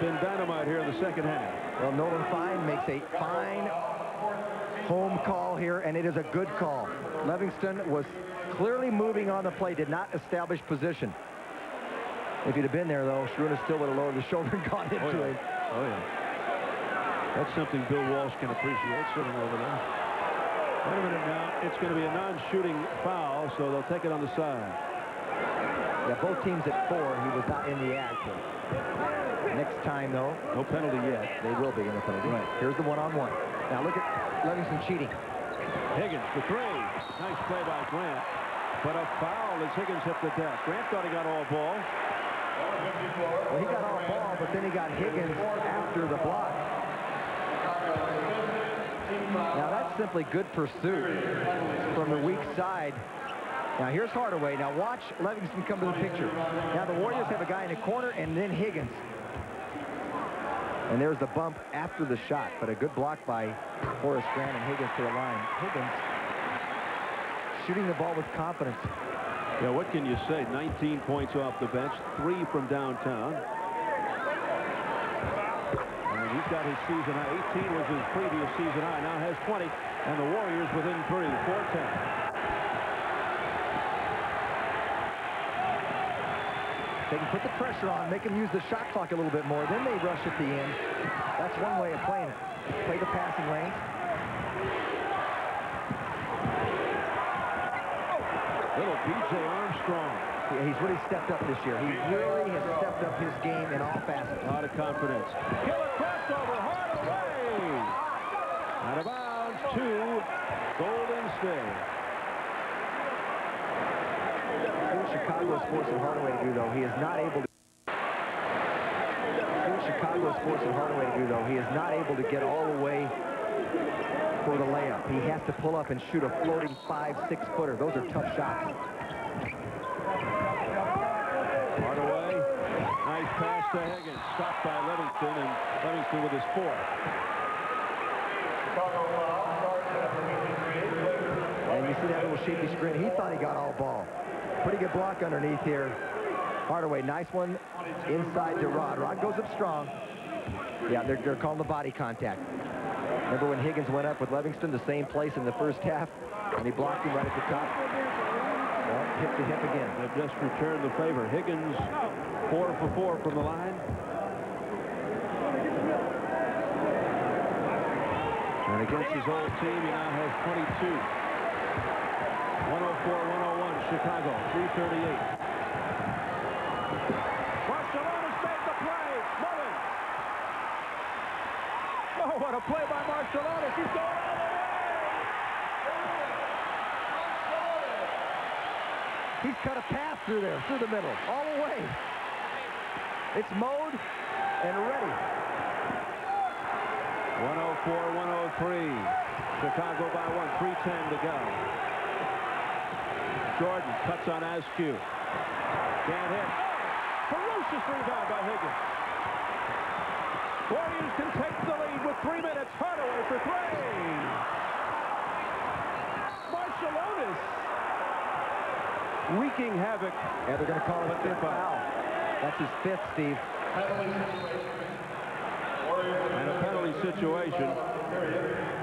been dynamite here in the second half. Well, Nolan Fine makes a fine home call here, and it is a good call. Livingston was clearly moving on the play, did not establish position. If he'd have been there, though, Sharunas still would have lowered his shoulder and gone into him. Oh, yeah. That's something Bill Walsh can appreciate, sitting over there. Wait a minute now. It's going to be a non-shooting foul, so they'll take it on the side. Yeah, both teams at 4. He was not in the act. Next time, though, no penalty yet. They will be in the penalty. Right. Here's the one-on-one. Now look at Livingston cheating. Higgins for 3. Nice play by Grant. But a foul as Higgins hit the deck. Grant thought he got all ball. Well, he got all ball, but then he got Higgins after the block. Now that's simply good pursuit from the weak side. Now here's Hardaway. Now watch Livingston come to the picture. Now the Warriors have a guy in the corner and then Higgins. And there's the bump after the shot, but a good block by Horace Grant and Higgins to the line. Higgins shooting the ball with confidence. Yeah, what can you say? 19 points off the bench, 3 from downtown. And he's got his season high. 18 was his previous season high. Now has 20, and the Warriors within 3, 4-10. They can put the pressure on, make them use the shot clock a little bit more. Then they rush at the end. That's one way of playing it. Play the passing lanes. Little B.J. Armstrong. Yeah, he's really stepped up this year. He really has stepped up his game in all facets. A lot of confidence. Killer crossover, Hardaway. Out of bounds to Golden State. Chicago is forcing Hardaway to do, though, he is not able to. Chicago is forcing Hardaway to do, though, he is not able to get all the way for the layup. He has to pull up and shoot a floating 5-6 footer. Those are tough shots. Hardaway, nice pass to Higgins, stopped by Livingston, and Livingston with his 4th. And you see that little shaky screen. He thought he got all ball. Pretty good block underneath here. Hardaway, nice one inside to Rod. Rod goes up strong. Yeah, they're calling the body contact. Remember when Higgins went up with Livingston, the same place in the first half, and he blocked him right at the top? Well, hip to hip again. They've just returned the favor. Higgins, 4 for 4 from the line. And against his old team, he now has 22. 104-101, Chicago, 3:38. Marciulionis made the play. Mullen. Oh, what a play by Marciulionis. He's going all the way. He's cut a pass through there, through the middle, all the way. It's mowed and ready. 104-103. Chicago by 1, 3:10 to go. Jordan cuts on Askew. Can't hit. Ferocious rebound by Higgins. Warriors can take the lead with 3 minutes. Hardaway for 3. Marciulionis wreaking havoc. Yeah, they're going to call it a 5th foul. That's his 5th, Steve. And a penalty situation.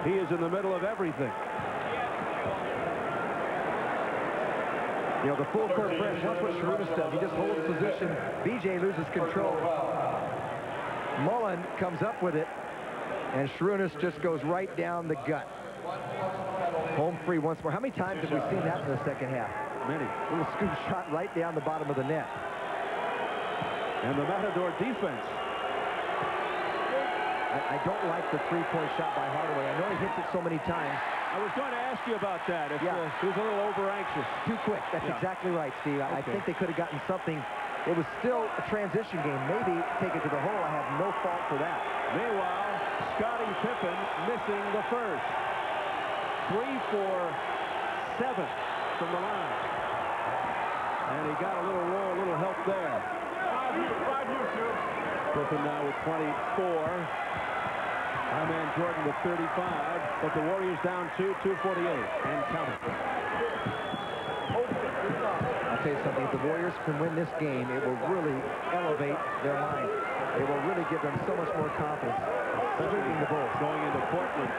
He is in the middle of everything. You know, the full court press, that's what Sharunas does. He just holds position. BJ loses control. Mullen comes up with it, and Sharunas just goes right down the gut. Home free once more. How many times have we seen that in the second half? Many. Little scoop shot right down the bottom of the net. And the Matador defense. I don't like the three-point shot by Hardaway. I know he hits it so many times. I was going to ask you about that. If, Yeah. he was a little over-anxious. Too quick. That's Yeah. exactly right, Steve. I think they could have gotten something. It was still a transition game. Maybe take it to the hole. I have no fault for that. Meanwhile, Scottie Pippen missing the first. 3 for 7 from the line. And he got a little roll, a little help there. 5 years, Pippen now with 24. My man Jordan with 35, but the Warriors down 2:48 and counting. I'll tell you something, if the Warriors can win this game, it will really elevate their mind. It will really give them so much more confidence. Sweeping the Bulls. Going into Portland.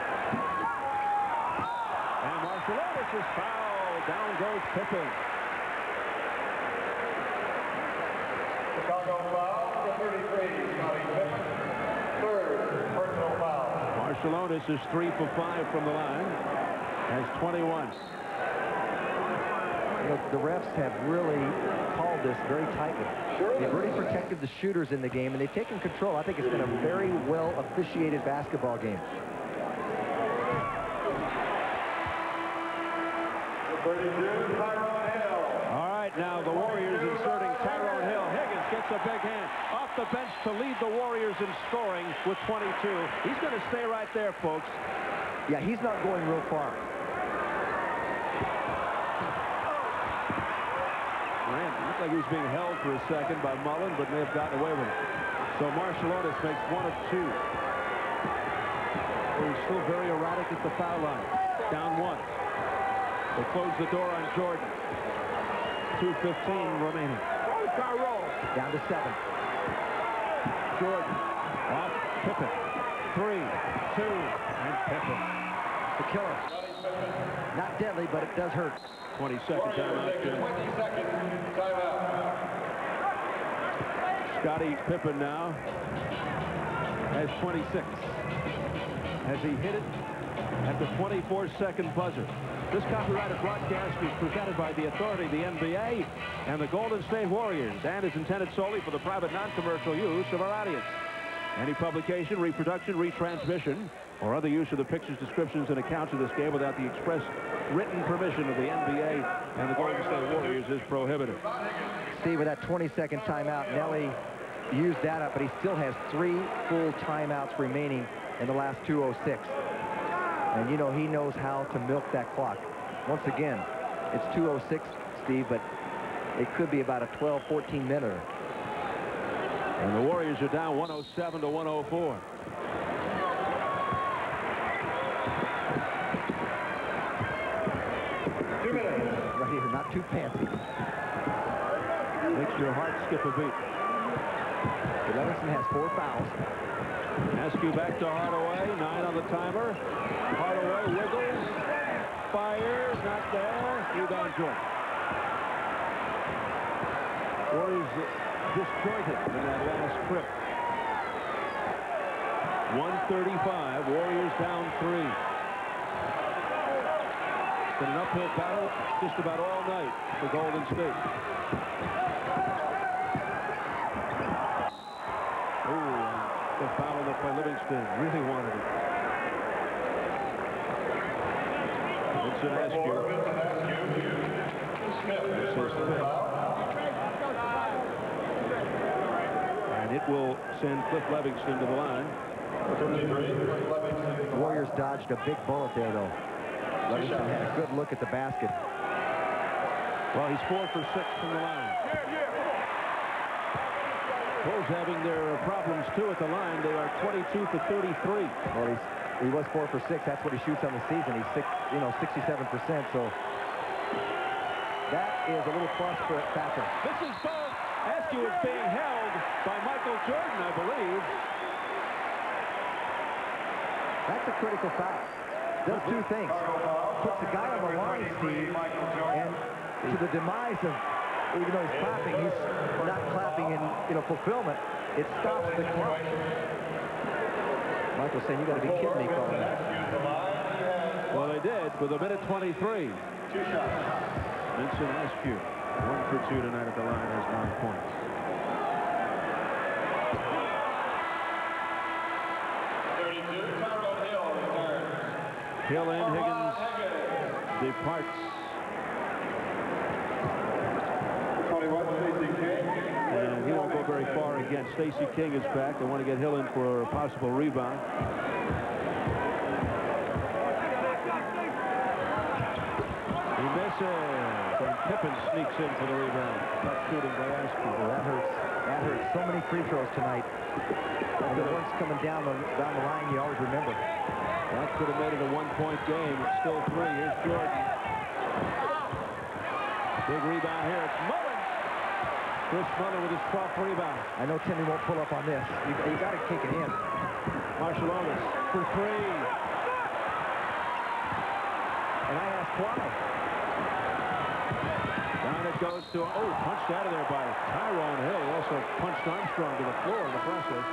And Marciulionis is fouled. Down goes Pippen. Chicago foul, number 33, Scottie Pippen. Third personal foul. Marciulionis is 3 for 5 from the line. Has 21. You know, the refs have really called this very tightly. They've really protected the shooters in the game, and they've taken control. I think it's been a very well officiated basketball game. All right, now the Warriors inserting Tyrone Hill. Higgins gets a big hand off the bench to lead the Warriors in scoring with 22. He's going to stay right there, folks. Yeah, he's not going real far. Grant looked like he was being held for a second by Mullen, but may have gotten away with it. So Marciulionis makes 1 of 2. He's still very erratic at the foul line. Down 1. They close the door on Jordan. 2:15 remaining. Down to 7. Jordan off Pippen. 3, 2, and Pippen. The killer. Not deadly, but it does hurt. 22nd timeout. 22nd timeout. Scottie Pippen now has 26. As he hit it at the 24-second buzzer. This copyrighted broadcast is presented by the authority of the NBA and the Golden State Warriors and is intended solely for the private non-commercial use of our audience. Any publication, reproduction, retransmission, or other use of the pictures, descriptions, and accounts of this game without the express written permission of the NBA and the Golden State Warriors is prohibited. Steve, with that 20-second timeout, Nelly used that up, but he still has 3 full timeouts remaining in the last 2:06. And, you know, he knows how to milk that clock. Once again, it's 2:06, Steve, but it could be about a 12, 14-minute. And the Warriors are down 107 to 104. Right here, not too fancy. Makes your heart skip a beat. Levinson has 4 fouls. Askew back to Hardaway, 9 on the timer. Hardaway wiggles, fires, not there. Rebound Jordan. Warriors disjointed in that last trip. 135, Warriors down 3. It's been an uphill battle just about all night for Golden State. The foul up by Livingston. Really wanted it. Vincent Askew. This is 5th. And it will send Cliff Livingston to the line. The Warriors dodged a big bullet there, though. Livingston had a good look at the basket. Well, he's 4 for 6 from the line. Bulls having their problems, too, at the line. They are 22 for 33. Well, he was 4 for 6. That's what he shoots on the season. He's 67%. So that is a little plus for Thatcher. This is both. Askew is being held by Michael Jordan, I believe. That's a critical foul. Does 2 things. Puts the guy on the line, Steve, and to the demise of, even though he's clapping, he's not clapping in fulfillment. It stops the clock. Michael's saying, you got to be kidding me calling that. Well, they did with a minute 23. 2 shots. Vincent Askew, 1 for 2 tonight at the line, has 9 points. Hill and Higgins departs. And he won't go very far again. Stacey King is back. They want to get Hill in for a possible rebound. He misses. And Pippen sneaks in for the rebound. Tough shooting by Askew. Well, that hurts. That hurts. So many free throws tonight. And the ones coming down the line, you always remember. That could have made it a one-point game. It's still 3. Here's Jordan. Big rebound here. It's Mullen. Chris Mullen with his 12th rebound. I know Timmy won't pull up on this. You got to kick it in. Marciulionis for 3. And I asked why. Down it goes to, punched out of there by Tyrone Hill. He also punched Armstrong to the floor in the process.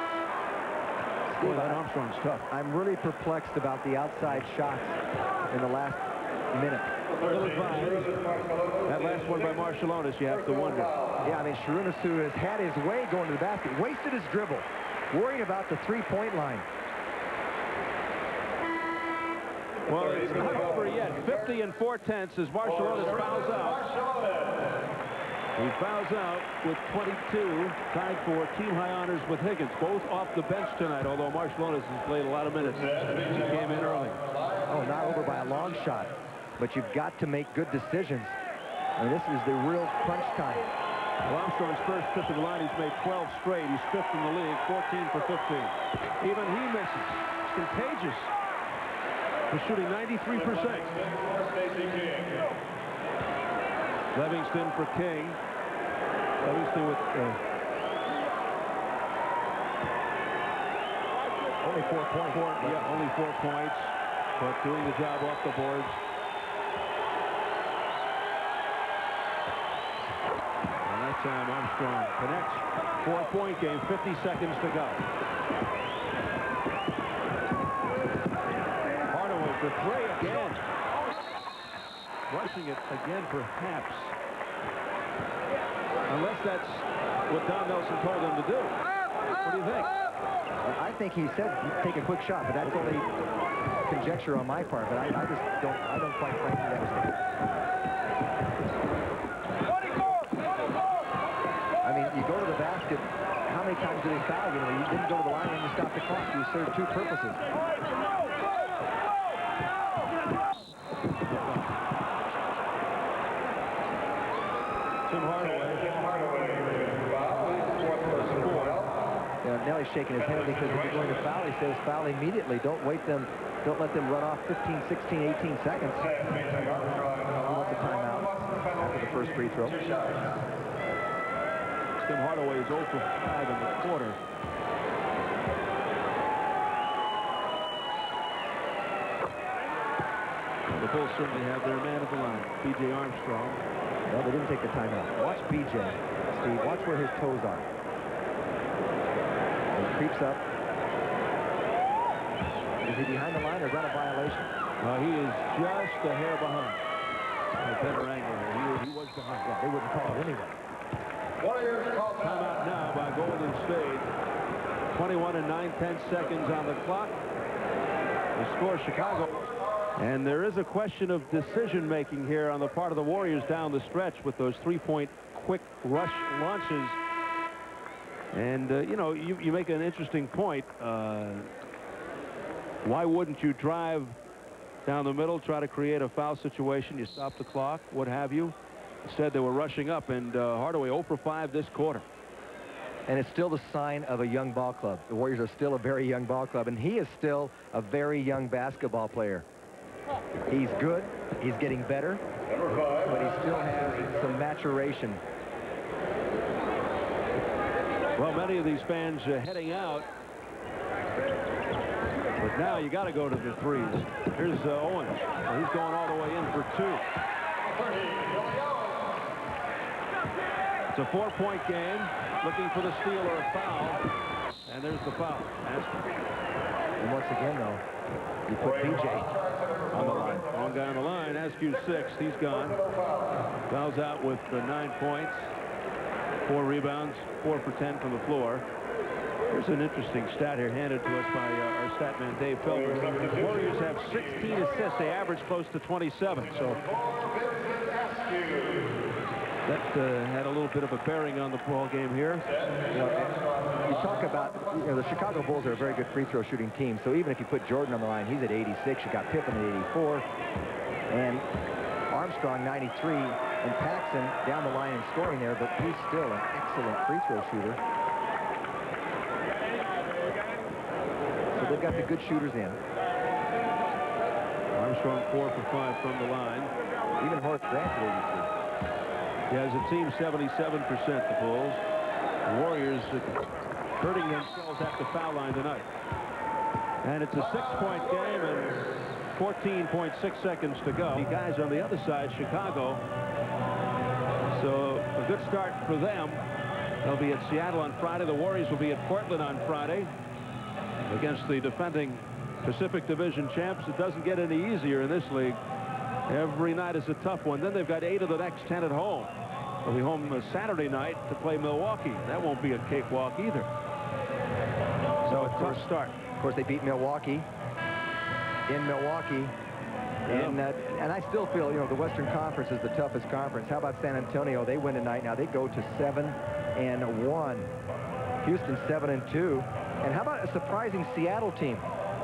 Boy, that Armstrong's tough. I'm really perplexed about the outside shots in the last minute. That last one by Marciulionis, you have to wonder. Yeah, I mean, Sarunas, who has had his way going to the basket, wasted his dribble, worrying about the three-point line. Well, it's not over yet. 50 4/10 as Marciulionis fouls out. He fouls out with 22, tied for team high honors with Higgins, both off the bench tonight, although Marciulionis has played a lot of minutes. He came in early. Oh, not over by a long shot, but you've got to make good decisions. I mean, this is the real crunch time. Well, Armstrong's first trip to the line, he's made 12 straight. He's 5th in the league, 14 for 15. Even he misses. It's contagious. He's shooting 93%. Livingston for King. Livingston with only 4 points. Yeah, only 4 points, but doing the job off the boards. And that time Armstrong connects. 4-point game, 50 seconds to go. Hardaway for 3 again. Rushing it again, perhaps. Unless that's what Don Nelson told him to do. What do you think? I think he said take a quick shot, but that's only conjecture on my part. But I just don't quite frankly that was the case. I mean, you go to the basket. How many times did they foul you? You didn't go to the line and you stopped the clock. You served 2 purposes. Tim Hardaway. Nelly's shaking his head because if you're going to foul, he says foul immediately. Don't let them run off 15, 16, 18 seconds. He wants a timeout after the first free throw. Tim Hardaway is 0 for 5 in the quarter. The Bulls certainly have their man at the line, B.J. Armstrong. No, they didn't take the timeout. Watch B.J. Steve, watch where his toes are. He creeps up. Is he behind the line or is that a violation? He is just a hair behind. A better angle here. He was behind. Yeah, they wouldn't call it anyway. Timeout now by Golden State. 21 and 9/10 seconds on the clock. The score, Chicago. And there is a question of decision-making here on the part of the Warriors down the stretch with those 3-point quick rush launches. And, you know, you make an interesting point. Why wouldn't you drive down the middle, try to create a foul situation? You stop the clock, what have you. Instead, they were rushing up, and Hardaway 0 for 5 this quarter. And it's still the sign of a young ball club. The Warriors are still a very young ball club, and he is still a very young basketball player. He's good. He's getting better, but he still has some maturation. Well, many of these fans are heading out. But now you got to go to the threes. Here's Owens. Well, he's going all the way in for 2. It's a 4-point game. Looking for the steal or a foul. And there's the foul. And once again, though, you put B.J. on the line. Wrong guy on the line. Askew 6th. He's gone. Fouls out with 9 points. 4 rebounds. 4 for 10 from the floor. Here's an interesting stat here handed to us by our stat man Dave Feldman. The Warriors have 16 assists. They average close to 27. So that had a little bit of a bearing on the ball game here. You talk about, the Chicago Bulls are a very good free throw shooting team. So even if you put Jordan on the line, he's at 86. You got Pippen at 84. And Armstrong, 93. And Paxson down the line and scoring there, but he's still an excellent free throw shooter. So they've got the good shooters in. Armstrong 4 for 5 from the line. Even Horace Grant's 82. He has a team 77%, the Bulls. The Warriors hurting themselves at the foul line tonight. And it's a 6-point game and 14.6 seconds to go. The guys on the other side, Chicago. So a good start for them. They'll be at Seattle on Friday. The Warriors will be at Portland on Friday against the defending Pacific Division champs. It doesn't get any easier in this league. Every night is a tough one. Then they've got 8 of the next 10 at home. They'll be home Saturday night to play Milwaukee. That won't be a cakewalk either. So a tough start. Of course, they beat Milwaukee in Milwaukee. And I still feel, you know, the Western Conference is the toughest conference. How about San Antonio? They win tonight. Now they go to 7-1. Houston 7-2. And how about a surprising Seattle team?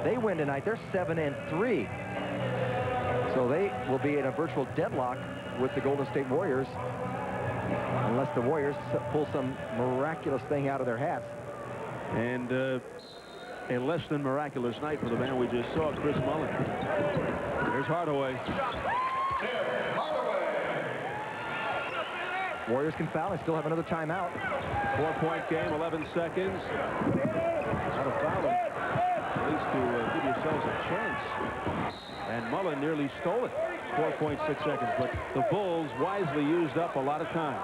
They win tonight. They're 7-3. So they will be in a virtual deadlock with the Golden State Warriors, unless the Warriors pull some miraculous thing out of their hats. And a less than miraculous night for the man we just saw, Chris Mullin. Here's Hardaway. Warriors can foul. They still have another timeout. 4-point game, 11 seconds. Not a foul, at least to give yourselves a chance. And Mullin nearly stole it. 4.6 seconds. But the Bulls wisely used up a lot of time.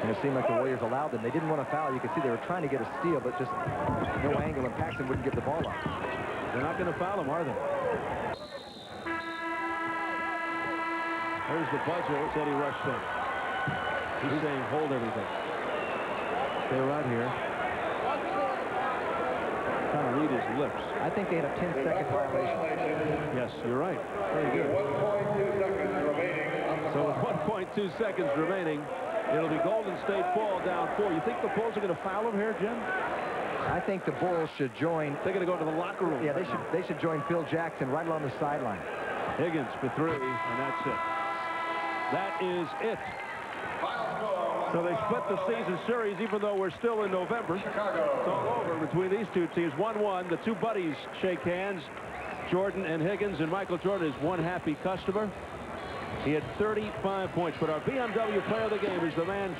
And it seemed like the Warriors allowed them. They didn't want to foul. You can see they were trying to get a steal, but just no angle, and Paxson wouldn't give the ball up. They're not going to foul him, are they? There's the buzzer. It's Eddie Rushton. He's saying, hold everything. Stay right here. Trying to read his lips. I think they had a 10-second violation. Yes, you're right. Very good. 1.2 seconds remaining. So with 1.2 seconds remaining, it'll be Golden State ball down 4. You think the Bulls are going to foul him here, Jim? I think the Bulls should join. They're going to go to the locker room. Yeah, they should join Phil Jackson right along the sideline. Higgins for 3, and that's it. That is it. So they split the season series, even though we're still in November. It's all over between these two teams. 1-1. The two buddies shake hands, Jordan and Higgins, and Michael Jordan is one happy customer. He had 35 points, but our BMW player of the game is the man